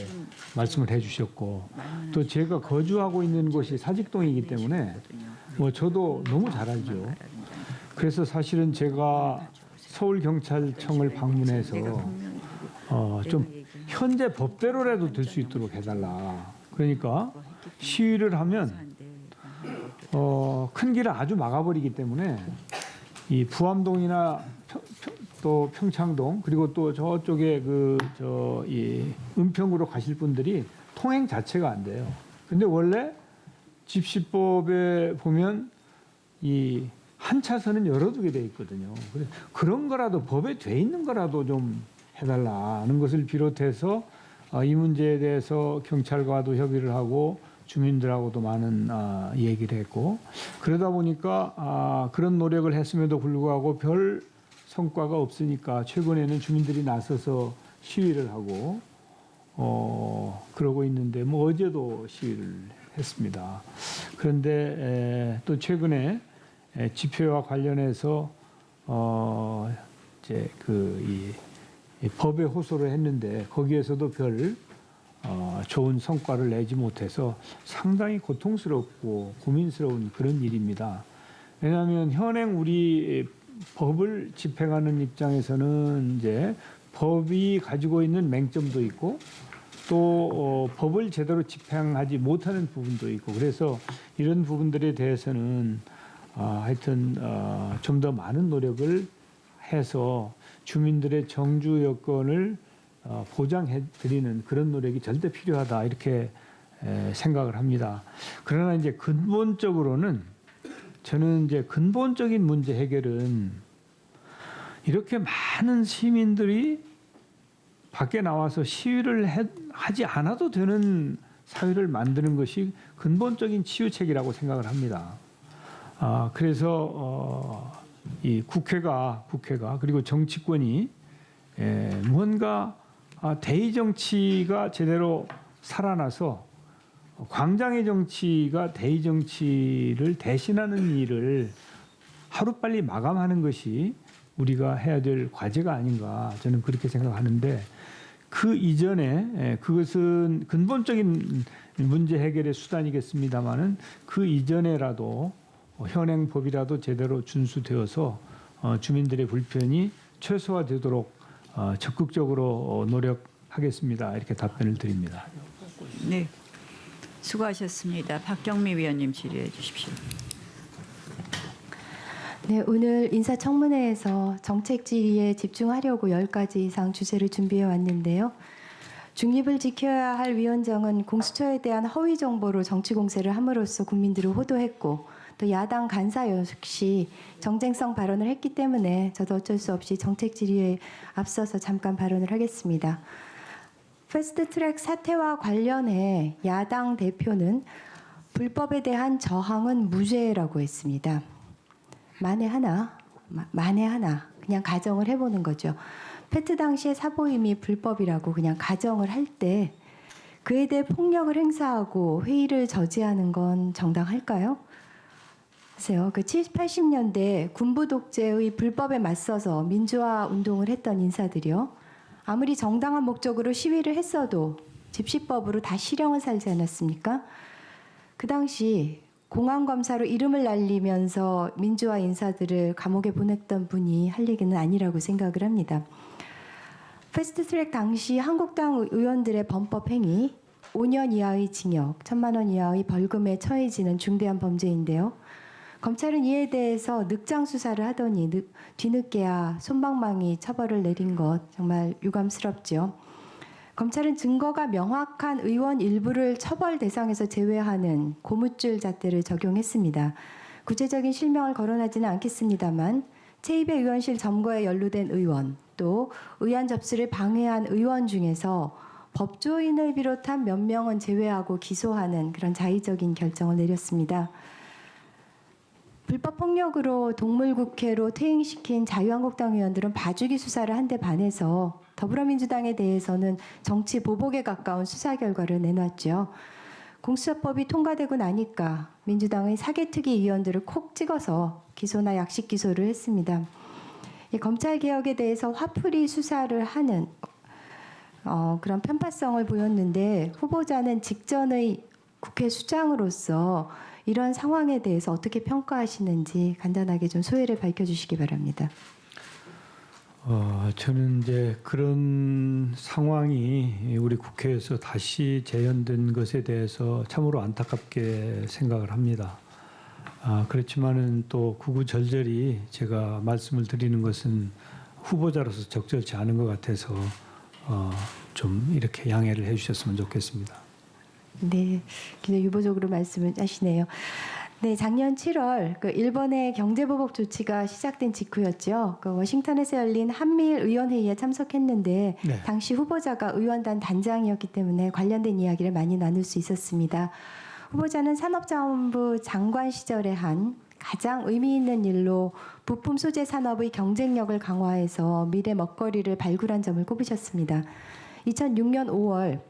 말씀을 해주셨고 또 제가 거주하고 있는 곳이 사직동이기 때문에 저도 너무 잘 알죠. 그래서 사실은 제가 서울경찰청을 방문해서 좀 현재 법대로라도 될 수 있도록 해달라. 그러니까 시위를 하면 큰 길을 아주 막아버리기 때문에 이 부암동이나 또 평창동 그리고 또 저쪽에 이 은평구로 가실 분들이 통행 자체가 안 돼요. 근데 원래 집시법에 보면 이 한 차선은 열어두게 돼 있거든요. 그런 거라도 법에 돼 있는 거라도 좀 해달라는 것을 비롯해서 이 문제에 대해서 경찰과도 협의를 하고 주민들하고도 많은 얘기를 했고 그러다 보니까 그런 노력을 했음에도 불구하고 별 성과가 없으니까 최근에는 주민들이 나서서 시위를 하고 그러고 있는데 어제도 시위를 했습니다. 그런데 또 최근에 집회와 관련해서 이제 이 법에 호소를 했는데 거기에서도 별 좋은 성과를 내지 못해서 상당히 고통스럽고 고민스러운 그런 일입니다. 왜냐하면 현행 우리 법을 집행하는 입장에서는 이제 법이 가지고 있는 맹점도 있고 또 법을 제대로 집행하지 못하는 부분도 있고 그래서 이런 부분들에 대해서는 하여튼 좀 더 많은 노력을 해서 주민들의 정주 여건을 보장해 드리는 그런 노력이 절대 필요하다 이렇게 생각을 합니다. 그러나 이제 근본적으로는 저는 이제 근본적인 문제 해결은 이렇게 많은 시민들이 밖에 나와서 시위를 하지 않아도 되는 사회를 만드는 것이 근본적인 치유책이라고 생각을 합니다. 그래서 이 국회가 그리고 정치권이 무언가 대의 정치가 제대로 살아나서 광장의 정치가 대의 정치를 대신하는 일을 하루빨리 마감하는 것이 우리가 해야 될 과제가 아닌가 저는 그렇게 생각하는데 그 이전에 그것은 근본적인 문제 해결의 수단이겠습니다마는 그 이전에라도 현행법이라도 제대로 준수되어서 주민들의 불편이 최소화되도록 적극적으로 노력하겠습니다. 이렇게 답변을 드립니다. 네, 수고하셨습니다. 박경미 위원님 질의해 주십시오. 네, 오늘 인사청문회에서 정책 질의에 집중하려고 10가지 이상 주제를 준비해 왔는데요. 중립을 지켜야 할 위원장은 공수처에 대한 허위 정보로 정치 공세를 함으로써 국민들을 호도했고 또 야당 간사 역시 정쟁성 발언을 했기 때문에 저도 어쩔 수 없이 정책 질의에 앞서서 잠깐 발언을 하겠습니다. 패스트트랙 사태와 관련해 야당 대표는 불법에 대한 저항은 무죄라고 했습니다. 만에 하나 그냥 가정을 해보는 거죠. 패트 당시의 사보임이 불법이라고 그냥 가정을 할 때 그에 대해 폭력을 행사하고 회의를 저지하는 건 정당할까요? 글쎄요. 그 70, 80년대 군부 독재의 불법에 맞서서 민주화 운동을 했던 인사들이요. 아무리 정당한 목적으로 시위를 했어도 집시법으로 다 실형을 살지 않았습니까? 그 당시 공안검사로 이름을 날리면서 민주화 인사들을 감옥에 보냈던 분이 할 얘기는 아니라고 생각을 합니다. 패스트트랙 당시 한국당 의원들의 범법 행위, 5년 이하의 징역, 1,000만 원 이하의 벌금에 처해지는 중대한 범죄인데요. 검찰은 이에 대해서 늑장 수사를 하더니 뒤늦게야 솜방망이 처벌을 내린 것 정말 유감스럽죠. 검찰은 증거가 명확한 의원 일부를 처벌 대상에서 제외하는 고무줄 잣대를 적용했습니다. 구체적인 실명을 거론하지는 않겠습니다만 제2의 의원실 점거에 연루된 의원 또 의안 접수를 방해한 의원 중에서 법조인을 비롯한 몇 명은 제외하고 기소하는 그런 자의적인 결정을 내렸습니다. 불법 폭력으로 동물국회로 퇴행시킨 자유한국당 의원들은 봐주기 수사를 한 데 반해서 더불어민주당에 대해서는 정치 보복에 가까운 수사 결과를 내놨죠. 공수처법이 통과되고 나니까 민주당의 사개특위 의원들을 콕 찍어서 기소나 약식 기소를 했습니다. 검찰개혁에 대해서 화풀이 수사를 하는 그런 편파성을 보였는데 후보자는 직전의 국회 수장으로서 이런 상황에 대해서 어떻게 평가하시는지 간단하게 좀 소회를 밝혀주시기 바랍니다. 저는 이제 그런 상황이 우리 국회에서 다시 재현된 것에 대해서 참으로 안타깝게 생각을 합니다. 그렇지만은 또 구구절절히 제가 말씀을 드리는 것은 후보자로서 적절치 않은 것 같아서 좀 이렇게 양해를 해주셨으면 좋겠습니다. 네, 굉장히 유보적으로 말씀을 하시네요. 네, 작년 7월 그 일본의 경제보복 조치가 시작된 직후였죠. 그 워싱턴에서 열린 한미일 의원회의에 참석했는데 네. 당시 후보자가 의원단 단장이었기 때문에 관련된 이야기를 많이 나눌 수 있었습니다. 후보자는 산업자원부 장관 시절에 한 가장 의미 있는 일로 부품 소재 산업의 경쟁력을 강화해서 미래 먹거리를 발굴한 점을 꼽으셨습니다. 2006년 5월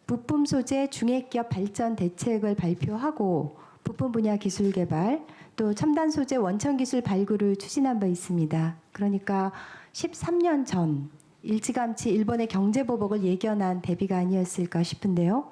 부품 소재 중액기업 발전 대책을 발표하고 부품 분야 기술 개발 또 첨단 소재 원천 기술 발굴을 추진한 바 있습니다. 그러니까 13년 전 일찌감치 일본의 경제 보복을 예견한 대비가 아니었을까 싶은데요.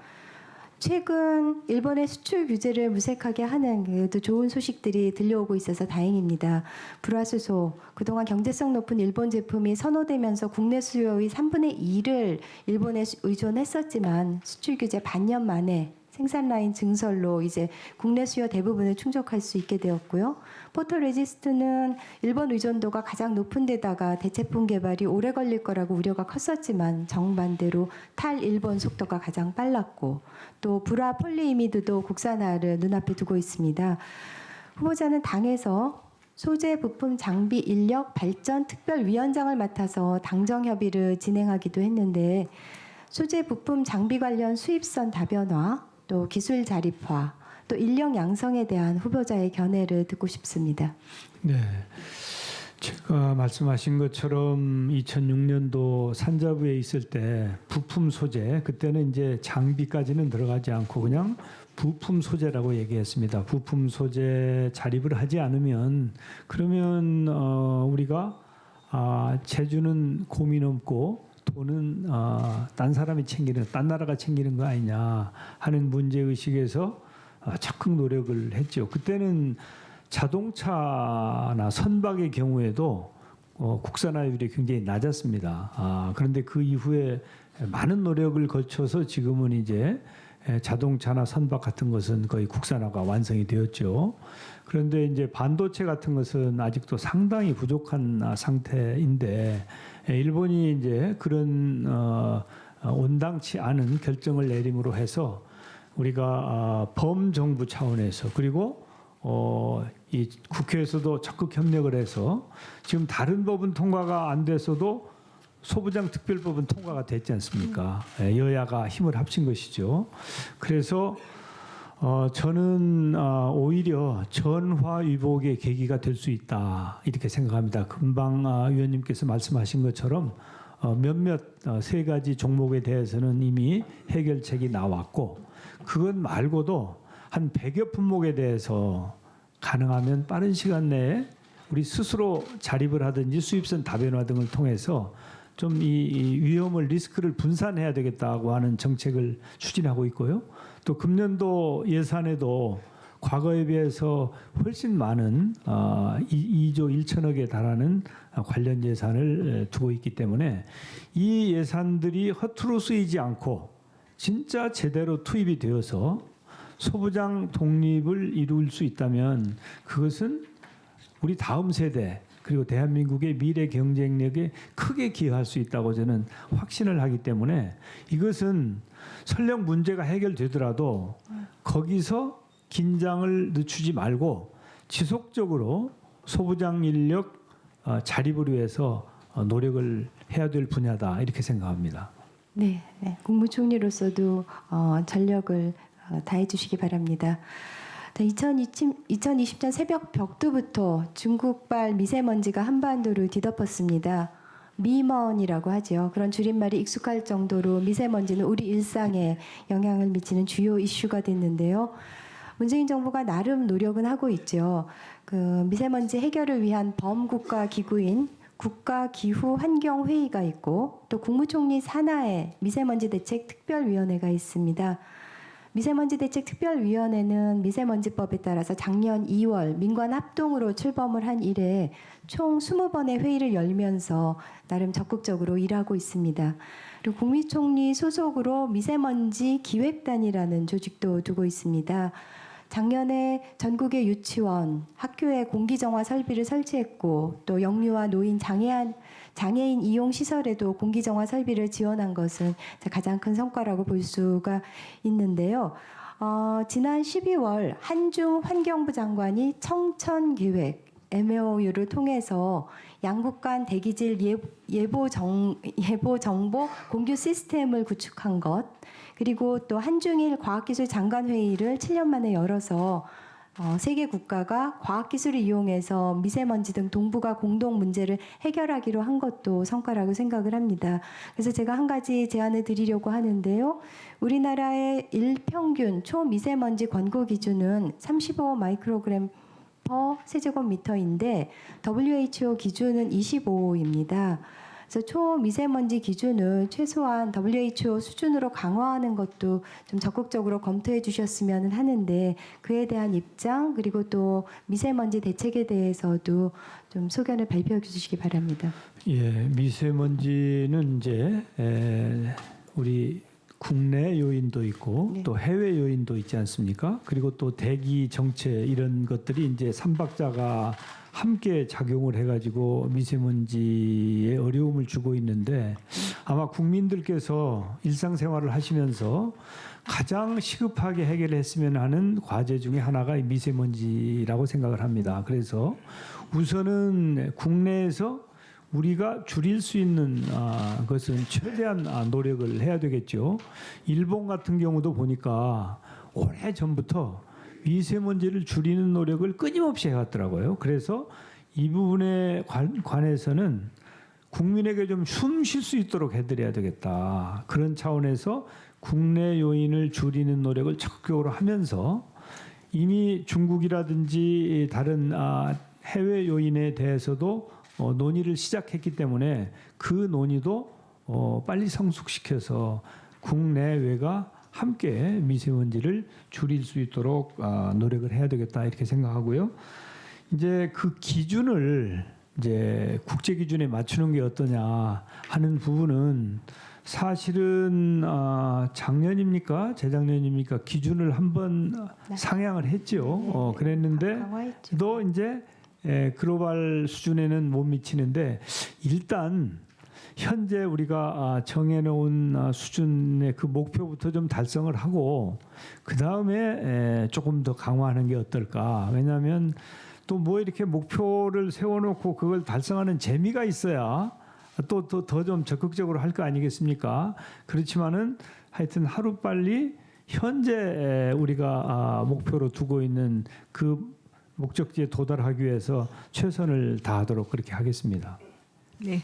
최근 일본의 수출 규제를 무색하게 하는 그래도 좋은 소식들이 들려오고 있어서 다행입니다. 불화수소, 그동안 경제성 높은 일본 제품이 선호되면서 국내 수요의 3분의 2를 일본에 의존했었지만 수출 규제 반년 만에 생산 라인 증설로 이제 국내 수요 대부분을 충족할 수 있게 되었고요. 포토레지스트는 일본 의존도가 가장 높은 데다가 대체품 개발이 오래 걸릴 거라고 우려가 컸었지만 정반대로 탈일본 속도가 가장 빨랐고 또 불화 폴리이미드도 국산화를 눈앞에 두고 있습니다. 후보자는 당에서 소재, 부품, 장비, 인력, 발전 특별위원장을 맡아서 당정 협의를 진행하기도 했는데 소재, 부품, 장비 관련 수입선 다변화, 또 기술 자립화, 또 인력 양성에 대한 후보자의 견해를 듣고 싶습니다. 네, 제가 말씀하신 것처럼 2006년도 산자부에 있을 때 부품 소재, 그때는 이제 장비까지는 들어가지 않고 그냥 부품 소재라고 얘기했습니다. 부품 소재 자립을 하지 않으면 그러면 우리가 제주는 고민 없고 돈은 딴 사람이 챙기는, 딴 나라가 챙기는 거 아니냐 하는 문제 의식에서 적극 노력을 했죠. 그때는 자동차나 선박의 경우에도 국산화율이 굉장히 낮았습니다. 그런데 그 이후에 많은 노력을 거쳐서 지금은 이제 자동차나 선박 같은 것은 거의 국산화가 완성이 되었죠. 그런데 이제 반도체 같은 것은 아직도 상당히 부족한 상태인데 일본이 이제 그런 온당치 않은 결정을 내림으로 해서 우리가 범정부 차원에서 그리고 이 국회에서도 적극 협력을 해서 지금 다른 법은 통과가 안 됐어도 소부장 특별법은 통과가 됐지 않습니까? 여야가 힘을 합친 것이죠. 그래서 저는 오히려 전화위복의 계기가 될 수 있다 이렇게 생각합니다. 금방 위원님께서 말씀하신 것처럼 몇몇 세 가지 종목에 대해서는 이미 해결책이 나왔고 그것 말고도 한 100여 품목에 대해서 가능하면 빠른 시간 내에 우리 스스로 자립을 하든지 수입선 다변화 등을 통해서 좀 이 위험을 리스크를 분산해야 되겠다고 하는 정책을 추진하고 있고요. 또 금년도 예산에도 과거에 비해서 훨씬 많은 2조 1천억에 달하는 관련 예산을 두고 있기 때문에 이 예산들이 허투루 쓰이지 않고 진짜 제대로 투입이 되어서 소부장 독립을 이룰 수 있다면 그것은 우리 다음 세대 그리고 대한민국의 미래 경쟁력에 크게 기여할 수 있다고 저는 확신을 하기 때문에 이것은 설령 문제가 해결되더라도 거기서 긴장을 늦추지 말고 지속적으로 소부장 인력 자립을 위해서 노력을 해야 될 분야다 이렇게 생각합니다. 네, 국무총리로서도 전력을 다해 주시기 바랍니다. 2020년 새벽 벽두부터 중국발 미세먼지가 한반도를 뒤덮었습니다. 미먼이라고 하죠. 그런 줄임말이 익숙할 정도로 미세먼지는 우리 일상에 영향을 미치는 주요 이슈가 됐는데요. 문재인 정부가 나름 노력은 하고 있죠. 그 미세먼지 해결을 위한 범국가 기구인 국가기후환경회의가 있고 또 국무총리 산하에 미세먼지 대책 특별위원회가 있습니다. 미세먼지 대책 특별위원회는 미세먼지법에 따라서 작년 2월 민관 합동으로 출범을 한 이래 총 20번의 회의를 열면서 나름 적극적으로 일하고 있습니다. 그리고 국무총리 소속으로 미세먼지 기획단이라는 조직도 두고 있습니다. 작년에 전국의 유치원, 학교에 공기정화 설비를 설치했고 또 영유아 노인 장애인 이용 시설에도 공기정화 설비를 지원한 것은 가장 큰 성과라고 볼 수가 있는데요. 지난 12월 한중 환경부 장관이 청천계획 MOU를 통해서 양국 간 대기질 예보 정보 공유 시스템을 구축한 것, 그리고 또 한중일 과학기술 장관회의를 7년 만에 열어서 세계 국가가 과학기술을 이용해서 미세먼지 등 동북아 공동 문제를 해결하기로 한 것도 성과라고 생각을 합니다. 그래서 제가 한 가지 제안을 드리려고 하는데요. 우리나라의 일평균 초미세먼지 권고 기준은 35 마이크로그램 per 세제곱미터인데 WHO 기준은 25입니다. 그래서 초미세먼지 기준을 최소한 WHO 수준으로 강화하는 것도 좀 적극적으로 검토해 주셨으면 하는데 그에 대한 입장 그리고 또 미세먼지 대책에 대해서도 좀 소견을 발표해 주시기 바랍니다. 예, 미세먼지는 이제 우리 국내 요인도 있고 네. 또 해외 요인도 있지 않습니까? 그리고 또 대기 정체 이런 것들이 이제 삼박자가 함께 작용을 해가지고 미세먼지에 어려움을 주고 있는데 아마 국민들께서 일상생활을 하시면서 가장 시급하게 해결했으면 하는 과제 중에 하나가 이 미세먼지라고 생각을 합니다. 그래서 우선은 국내에서 우리가 줄일 수 있는 것은 최대한 노력을 해야 되겠죠. 일본 같은 경우도 보니까 오래 전부터 미세먼지를 줄이는 노력을 끊임없이 해왔더라고요. 그래서 이 부분에 관해서는 국민에게 좀 숨 쉴 수 있도록 해드려야 되겠다. 그런 차원에서 국내 요인을 줄이는 노력을 적극적으로 하면서 이미 중국이라든지 다른 해외 요인에 대해서도 논의를 시작했기 때문에 그 논의도 빨리 성숙시켜서 국내외가 함께 미세먼지를 줄일 수 있도록 노력을 해야 되겠다 이렇게 생각하고요. 이제 그 기준을 이제 국제 기준에 맞추는 게 어떠냐 하는 부분은 사실은 작년입니까 재작년입니까 기준을 한번 상향을 했죠. 그랬는데 강화했죠. 또 이제 글로벌 수준에는 못 미치는데 일단 현재 우리가 정해놓은 수준의 그 목표부터 좀 달성을 하고 그 다음에 조금 더 강화하는 게 어떨까? 왜냐하면 또 뭐 이렇게 목표를 세워놓고 그걸 달성하는 재미가 있어야 또 더 좀 적극적으로 할 거 아니겠습니까? 그렇지만은 하여튼 하루 빨리 현재 우리가 목표로 두고 있는 그 목적지에 도달하기 위해서 최선을 다하도록 그렇게 하겠습니다. 네.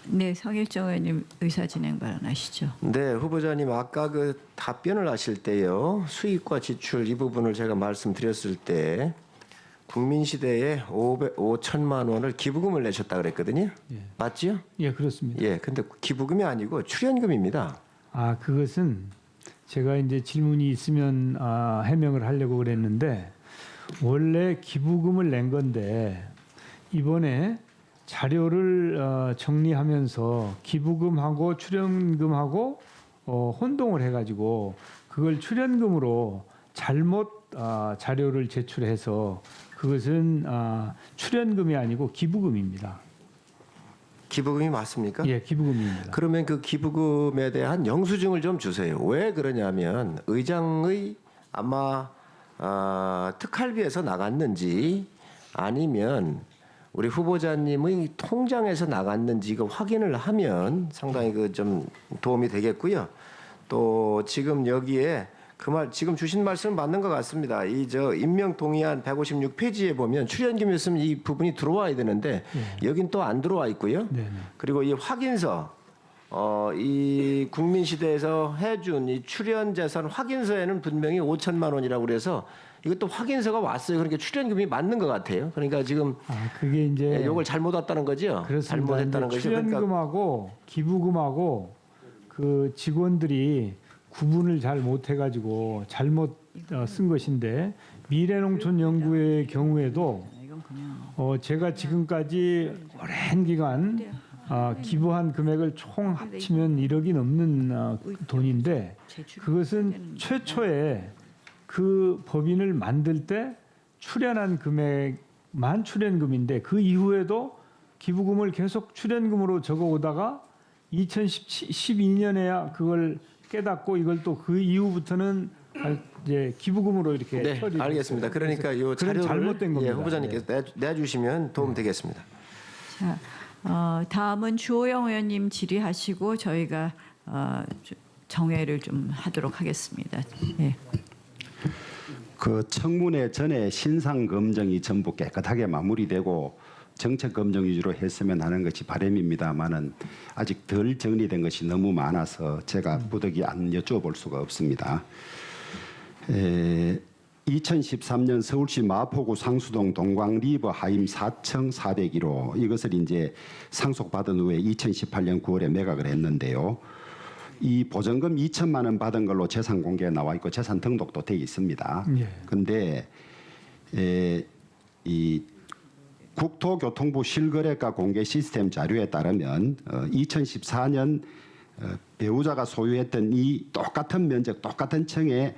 네, 성일정 의원님 의사 진행 발언하시죠. 네, 후보자님 아까 그 답변을 하실 때요. 수입과 지출 이 부분을 제가 말씀드렸을 때 국민시대에 5천만 원을 기부금을 내셨다 그랬거든요. 예. 맞지요? 예, 그렇습니다. 예, 근데 기부금이 아니고 출연금입니다. 그것은 제가 이제 질문이 있으면 해명을 하려고 그랬는데 원래 기부금을 낸 건데 이번에 자료를 정리하면서 기부금하고 출연금하고 혼동을 해가지고 그걸 출연금으로 잘못 자료를 제출해서 그것은 출연금이 아니고 기부금입니다. 기부금이 맞습니까? 예, 기부금입니다. 그러면 그 기부금에 대한 영수증을 좀 주세요. 왜 그러냐면 의장의 아마 특활비에서 나갔는지 아니면 우리 후보자님의 통장에서 나갔는지 이거 확인을 하면 상당히 그 좀 도움이 되겠고요. 또 지금 여기에 지금 주신 말씀은 맞는 것 같습니다. 임명 동의안 156페이지에 보면 출연금이 있으면 이 부분이 들어와야 되는데 여긴 또 안 들어와 있고요. 그리고 이 확인서 이 국민시대에서 해준 이 출연재산 확인서에는 분명히 5천만 원이라고 그래서 이것도 확인서가 왔어요. 그러니까 출연금이 맞는 것 같아요. 그러니까 지금 그게 이제 이걸 잘못 왔다는 거죠. 그렇습니다. 잘못했다는 거죠. 출연금하고 기부금하고 그 직원들이 구분을 잘 못해가지고 잘못 쓴 것인데 미래농촌연구의 경우에도 제가 지금까지 오랜 기간 기부한 금액을 총 합치면 1억이 넘는 돈인데 그것은 최초에 그 법인을 만들 때 출연한 금액만 출연금인데 그 이후에도 기부금을 계속 출연금으로 적어오다가 2012년에야 그걸 깨닫고 이걸 또 그 이후부터는 이제 기부금으로 이렇게 네, 처리를 알겠습니다. 했어요. 그러니까 이 자료를 잘못된 겁니다. 후보자님께서 내주시면 도움 되겠습니다. 자, 다음은 주호영 의원님 질의하시고 저희가 정회를 좀 하도록 하겠습니다. 예. 그 청문회 전에 신상 검증이 전부 깨끗하게 마무리되고 정책 검증 위주로 했으면 하는 것이 바람입니다만은 아직 덜 정리된 것이 너무 많아서 제가 부득이 안 여쭤볼 수가 없습니다. 2013년 서울시 마포구 상수동 동광 리버 하임 4층 401호 이것을 이제 상속받은 후에 2018년 9월에 매각을 했는데요. 이 보전금 2천만 원 받은 걸로 재산 공개가 나와 있고 재산 등록도 돼 있습니다. 그런데 이 국토교통부 실거래가 공개 시스템 자료에 따르면 2014년 배우자가 소유했던 이 똑같은 면적 똑같은 층에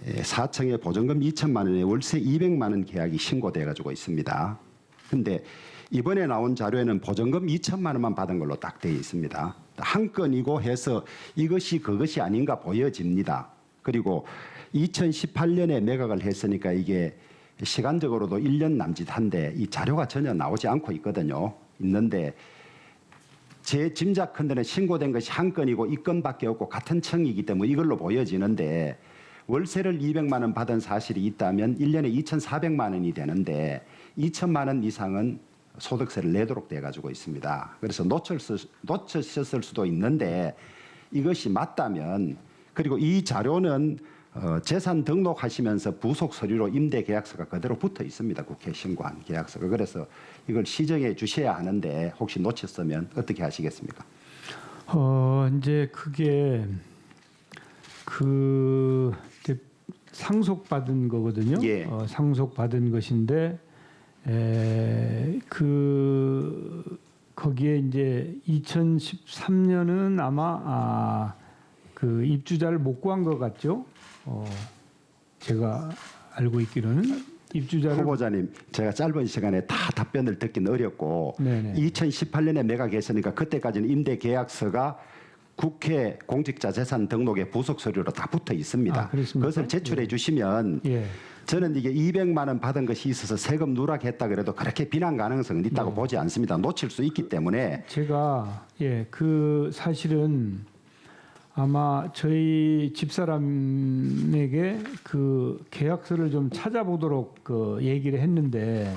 4층에 보증금 2천만 원에 월세 200만 원 계약이 신고돼 가지고 있습니다. 근데 이번에 나온 자료에는 보증금 2천만 원만 받은 걸로 딱 되어 있습니다. 한 건이고 해서 이것이 그것이 아닌가 보여집니다. 그리고 2018년에 매각을 했으니까 이게 시간적으로도 1년 남짓한데 이 자료가 전혀 나오지 않고 있거든요. 있는데 제 짐작컨대는 신고된 것이 한 건이고 이 건밖에 없고 같은 층이기 때문에 이걸로 보여지는데 월세를 200만 원 받은 사실이 있다면 1년에 2,400만 원이 되는데 2천만 원 이상은 소득세를 내도록 돼 가지고 있습니다. 그래서 놓쳤을 수도 있는데 이것이 맞다면 그리고 이 자료는 재산 등록하시면서 부속 서류로 임대 계약서가 그대로 붙어 있습니다. 국회에 신고한 계약서가. 그래서 이걸 시정해 주셔야 하는데 혹시 놓쳤으면 어떻게 하시겠습니까? 이제 그게 그 이제 상속받은 거거든요. 예. 상속받은 것인데 거기에 이제 2013년은 아마 그 입주자를 못 구한 것 같죠. 제가 알고 있기로는 입주자를 후보자님, 제가 짧은 시간에 다 답변을 듣기는 어렵고 네네. 2018년에 매각했으니까 그때까지는 임대 계약서가 국회 공직자 재산 등록에 부속 서류로 다 붙어 있습니다. 그렇습니까? 그것을 제출해 주시면 예. 저는 이게 200만 원 받은 것이 있어서 세금 누락했다 그래도 그렇게 비난 가능성은 있다고 보지 않습니다. 놓칠 수 있기 때문에 제가 그 사실은 아마 저희 집사람에게 그 계약서를 좀 찾아보도록 얘기를 했는데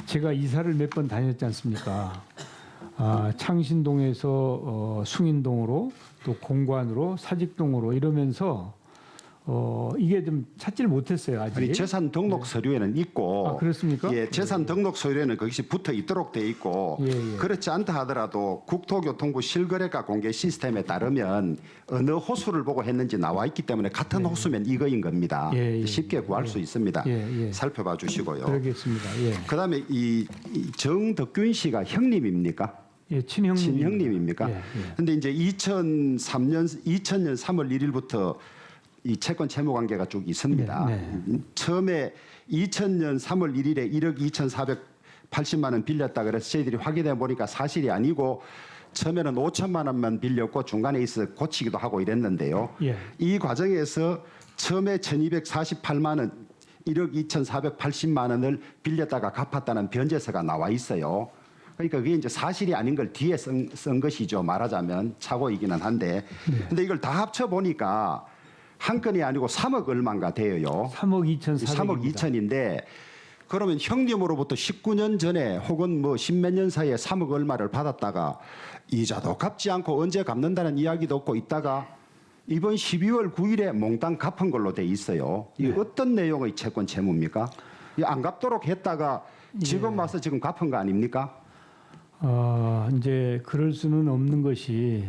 제가 이사를 몇 번 다녔지 않습니까? 창신동에서 숭인동으로 또 공관으로 사직동으로 이러면서 이게 좀 찾지를 못했어요 아직. 아니, 재산 등록 서류에는 있고 그렇습니까? 예, 재산 등록 서류에는 그것이 붙어 있도록 돼 있고 그렇지 않다 하더라도 국토교통부 실거래가 공개 시스템에 따르면 어느 호수를 보고 했는지 나와 있기 때문에 같은 호수면 이거인 겁니다. 쉽게 구할 수 있습니다. 살펴봐 주시고요. 그러겠습니다. 그다음에 이 정덕균 씨가 형님입니까? 예, 친형님입니까? 근데 이제 2000년 3월 1일부터 이 채권 채무 관계가 쭉 있습니다. 처음에 2000년 3월 1일에 1억 2,480만 원 빌렸다 그래서 저희들이 확인해 보니까 사실이 아니고 처음에는 5천만 원만 빌렸고 중간에 있어 고치기도 하고 이랬는데요. 이 과정에서 처음에 1,248만 원 1억 2,480만 원을 빌렸다가 갚았다는 변제서가 나와 있어요. 그러니까 그게 이제 사실이 아닌 걸 뒤에 쓴 것이죠. 말하자면 착오이기는 한데. 근데 이걸 다 합쳐 보니까 한 건이 아니고 3억 얼마인가 돼요. 3억 2천인데 그러면 형님으로부터 19년 전에 혹은 뭐 10몇 년 사이에 3억 얼마를 받았다가 이자도 갚지 않고 언제 갚는다는 이야기도 없고 있다가 이번 12월 9일에 몽땅 갚은 걸로 돼 있어요. 이 어떤 내용의 채권 채무입니까? 안 갚도록 했다가 지금 와서 지금 갚은 거 아닙니까? 이제 그럴 수는 없는 것이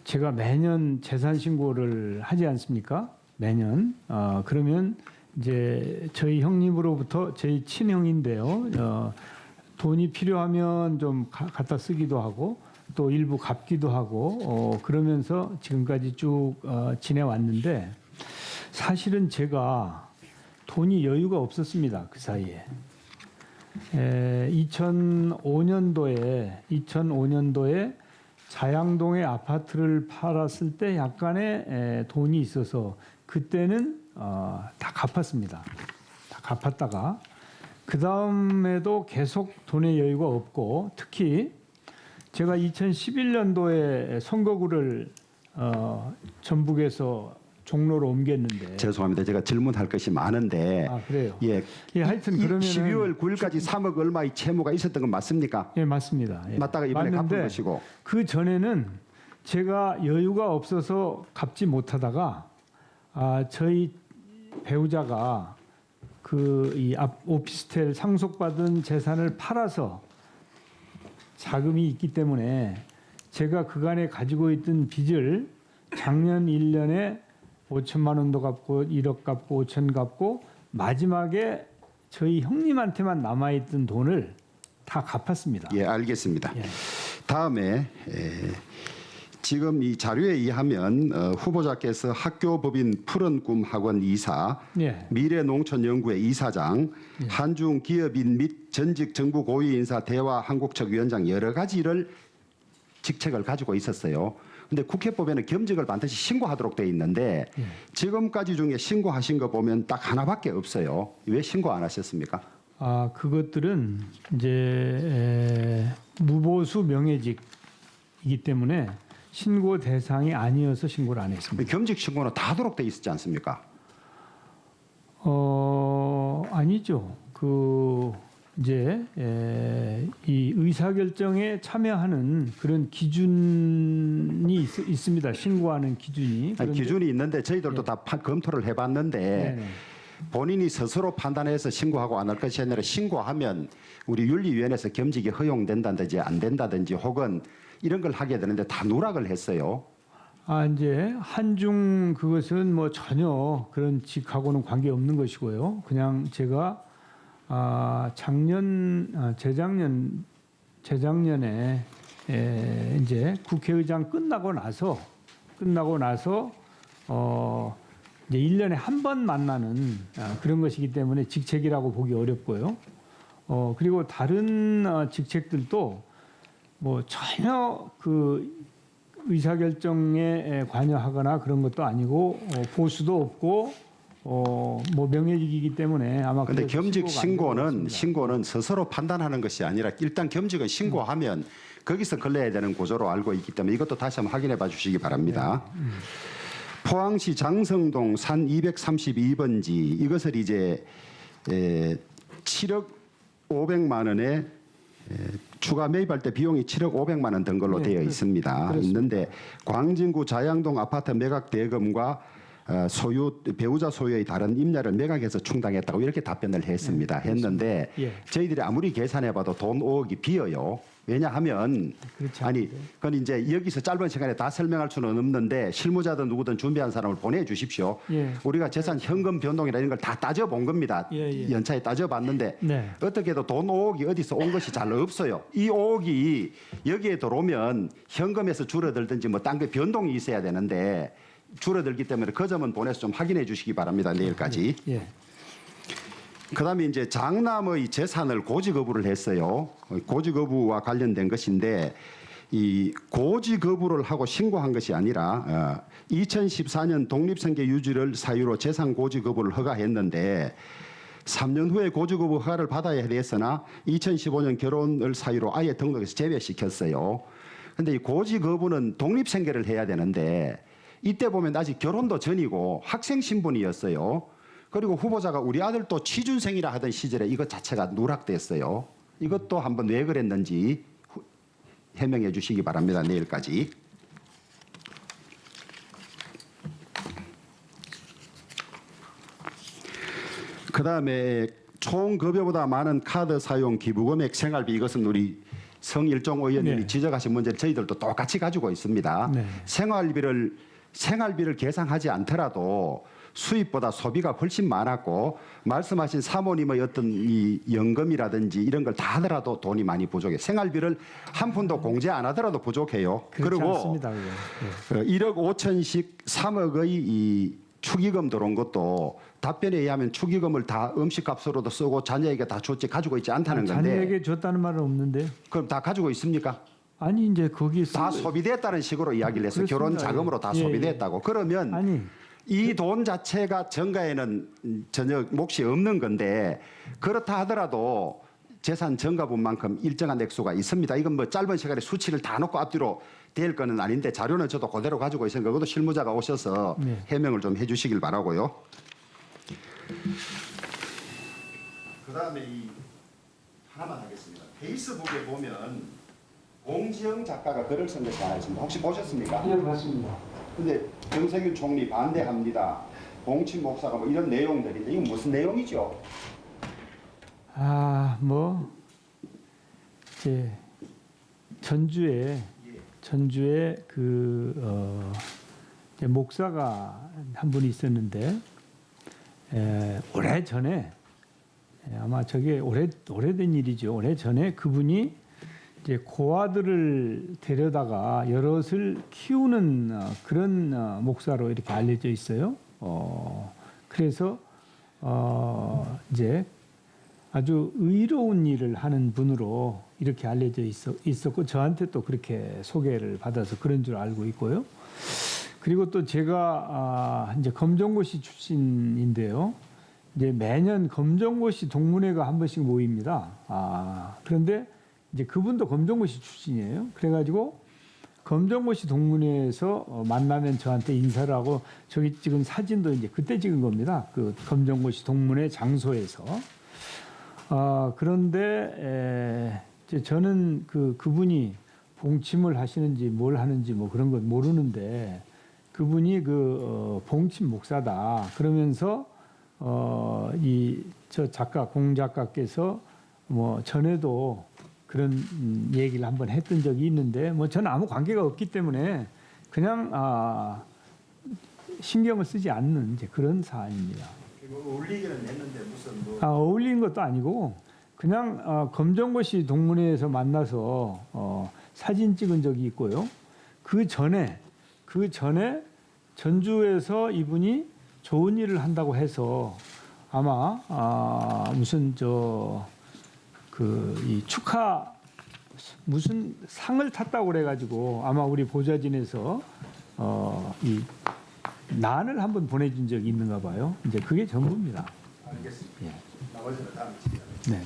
제가 매년 재산 신고를 하지 않습니까? 매년. 그러면 이제 저희 형님으로부터 저희 친형인데요. 돈이 필요하면 좀 갖다 쓰기도 하고 또 일부 갚기도 하고 그러면서 지금까지 쭉 지내왔는데 사실은 제가 돈이 여유가 없었습니다. 그 사이에. 2005년도에 자양동의 아파트를 팔았을 때 약간의 돈이 있어서 그때는 다 갚았습니다. 다 갚았다가 그 다음에도 계속 돈의 여유가 없고 특히 제가 2011년도에 선거구를 전북에서 종로로 옮겼는데 죄송합니다. 제가 질문할 것이 많은데 그래요? 하여튼 그러면 12월 9일까지 3억 얼마의 채무가 있었던 건 맞습니까? 예, 맞습니다. 맞다가 이번에 갚은 것이고 그 전에는 제가 여유가 없어서 갚지 못하다가 저희 배우자가 이 오피스텔 상속받은 재산을 팔아서 자금이 있기 때문에 제가 그간에 가지고 있던 빚을 작년 1년에 5천만 원도 갚고 1억 갚고 5천 갚고 마지막에 저희 형님한테만 남아있던 돈을 다 갚았습니다. 예, 알겠습니다. 예. 다음에 지금 이 자료에 의하면 후보자께서 학교법인 푸른 꿈 학원 이사, 예. 미래농촌연구회 이사장, 한중 기업인 및 전직 정부 고위 인사 대화 한국척 위원장 여러 가지를 직책을 가지고 있었어요. 근데 국회법에는 겸직을 반드시 신고하도록 돼 있는데 지금까지 중에 신고하신 거 보면 딱 하나밖에 없어요. 왜 신고 안 하셨습니까? 아, 그것들은 이제 무보수 명예직이기 때문에 신고 대상이 아니어서 신고를 안 했습니다. 겸직 신고는 다 하도록 돼 있었지 않습니까? 아니죠. 이제 이 의사결정에 참여하는 그런 기준이 있습니다. 신고하는 기준이. 아니, 기준이 있는데 저희들도 다 검토를 해봤는데 네네. 본인이 스스로 판단해서 신고하고 안 할 것이 아니라 신고하면 우리 윤리위원회에서 겸직이 허용된다든지 안 된다든지 혹은 이런 걸 하게 되는데 다 누락을 했어요. 아, 이제 한중 그것은 뭐 전혀 그런 직하고는 관계 없는 것이고요. 그냥 제가 재작년에 이제 국회의장 끝나고 나서 이제 1년에 한 번 만나는 그런 것이기 때문에 직책이라고 보기 어렵고요. 그리고 다른 직책들도 뭐 전혀 그 의사결정에 관여하거나 그런 것도 아니고 보수도 없고 뭐 명예직이기 때문에 아마. 근데 겸직 신고가 안 신고는 스스로 판단하는 것이 아니라 일단 겸직은 신고하면 거기서 걸려야 되는 구조로 알고 있기 때문에 이것도 다시 한번 확인해 봐 주시기 바랍니다. 포항시 장성동 산 232번지 이것을 이제 7억 500만 원에 추가 매입할 때 비용이 7억 500만 원 든 걸로 되어 있습니다. 있는데 광진구 자양동 아파트 매각 대금과 배우자 소유의 다른 임야를 매각해서 충당했다고 이렇게 답변을 했습니다. 했는데 저희들이 아무리 계산해봐도 돈 5억이 비어요. 왜냐하면 그건 이제 여기서 짧은 시간에 다 설명할 수는 없는데 실무자든 누구든 준비한 사람을 보내주십시오. 우리가 재산 현금 변동이나 이런 걸 다 따져본 겁니다. 연차에 따져봤는데 어떻게 해도 돈 5억이 어디서 온 것이 잘 없어요. 이 5억이 여기에 들어오면 현금에서 줄어들든지 뭐 딴 게 변동이 있어야 되는데 줄어들기 때문에 그 점은 보내서 좀 확인해 주시기 바랍니다. 내일까지. 그다음에 이제 장남의 재산을 고지 거부를 했어요. 고지 거부와 관련된 것인데 이 고지 거부를 하고 신고한 것이 아니라 2014년 독립생계 유지를 사유로 재산 고지 거부를 허가했는데 3년 후에 고지 거부 허가를 받아야 했으나 2015년 결혼을 사유로 아예 등록해서 제외시켰어요. 근데 이 고지 거부는 독립생계를 해야 되는데 이때 보면 아직 결혼도 전이고 학생 신분이었어요. 그리고 후보자가 우리 아들도 취준생이라 하던 시절에 이것 자체가 누락됐어요. 이것도 한번 왜 그랬는지 해명해 주시기 바랍니다. 내일까지. 그다음에 총 급여보다 많은 카드 사용 기부금액 생활비 이것은 우리 성일종 의원님이 지적하신 문제를 저희들도 똑같이 가지고 있습니다. 생활비를 계산하지 않더라도 수입보다 소비가 훨씬 많았고 말씀하신 사모님의 어떤 이 연금이라든지 이런 걸 다 하더라도 돈이 많이 부족해요. 생활비를 한 푼도 공제 안 하더라도 부족해요. 그리고 않습니다, 1억 5천씩 3억의 이 축의금 들어온 것도 답변에 의하면 축의금을 다 음식값으로도 쓰고 자녀에게 다 줬지 가지고 있지 않다는 건데. 자녀에게 줬다는 말은 없는데. 그럼 다 가지고 있습니까? 아니 이제 거기 다 소비됐다는 식으로 이야기를 했어요. 결혼 자금으로 다 소비됐다고. 그러면 이 돈 자체가 정가에는 전혀 몫이 없는 건데 그렇다 하더라도 재산 정가분만큼 일정한 액수가 있습니다. 이건 뭐 짧은 시간에 수치를 다 놓고 앞뒤로 될 거는 아닌데 자료는 저도 그대로 가지고 있으니까 그것도 실무자가 오셔서 해명을 좀 해주시길 바라고요. 그다음에 하나만 하겠습니다. 페이스북에 보면 공지영 작가가 글을 쓴 것이 하나 있습니다. 혹시 보셨습니까? 예, 봤습니다. 근데 정세균 총리 반대합니다. 봉침 목사가 뭐 이런 내용들인데 이건 무슨 내용이죠? 이제 전주에 이제 목사가 한 분이 있었는데 오래 전에 아마 저게 오래된 일이죠. 오래 전에 그분이 이제 고아들을 데려다가 여럿을 키우는 그런 목사로 이렇게 알려져 있어요. 그래서 이제 아주 의로운 일을 하는 분으로 이렇게 알려져 있었고 저한테 또 그렇게 소개를 받아서 그런 줄 알고 있고요. 그리고 또 제가 이제 검정고시 출신인데요. 이제 매년 검정고시 동문회가 한 번씩 모입니다. 그런데 이제 그분도 검정고시 출신이에요. 그래가지고 검정고시 동문회에서 만나면 저한테 인사를 하고 저기 지금 사진도 이제 그때 찍은 겁니다. 그 검정고시 동문회 장소에서. 그런데 이제 저는 그분이 봉침을 하시는지 뭘 하는지 뭐 그런 건 모르는데 그분이 봉침 목사다. 그러면서 저 작가 공작가께서 뭐 전에도 그런 얘기를 한번 했던 적이 있는데 뭐 저는 아무 관계가 없기 때문에 그냥 신경을 쓰지 않는 이제 그런 사안입니다. 어울리기는 했는데 무슨 뭐 어울리는 것도 아니고 그냥 검정고시 동문회에서 만나서 사진 찍은 적이 있고요. 그 전에 전주에서 이분이 좋은 일을 한다고 해서 아마 무슨 이 축하 무슨 상을 탔다고 그래가지고 아마 우리 보좌진에서 이 난을 한번 보내준 적이 있는가 봐요. 이제 그게 전부입니다. 알겠습니다. 예. 나머지는 다음에 진행하겠습니다. 네.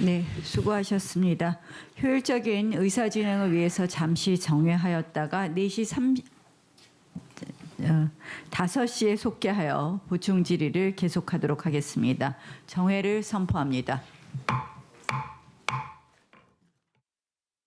네, 수고하셨습니다. 효율적인 의사진행을 위해서 잠시 정회하였다가 5시에 속개하여 보충 질의를 계속하도록 하겠습니다. 정회를 선포합니다.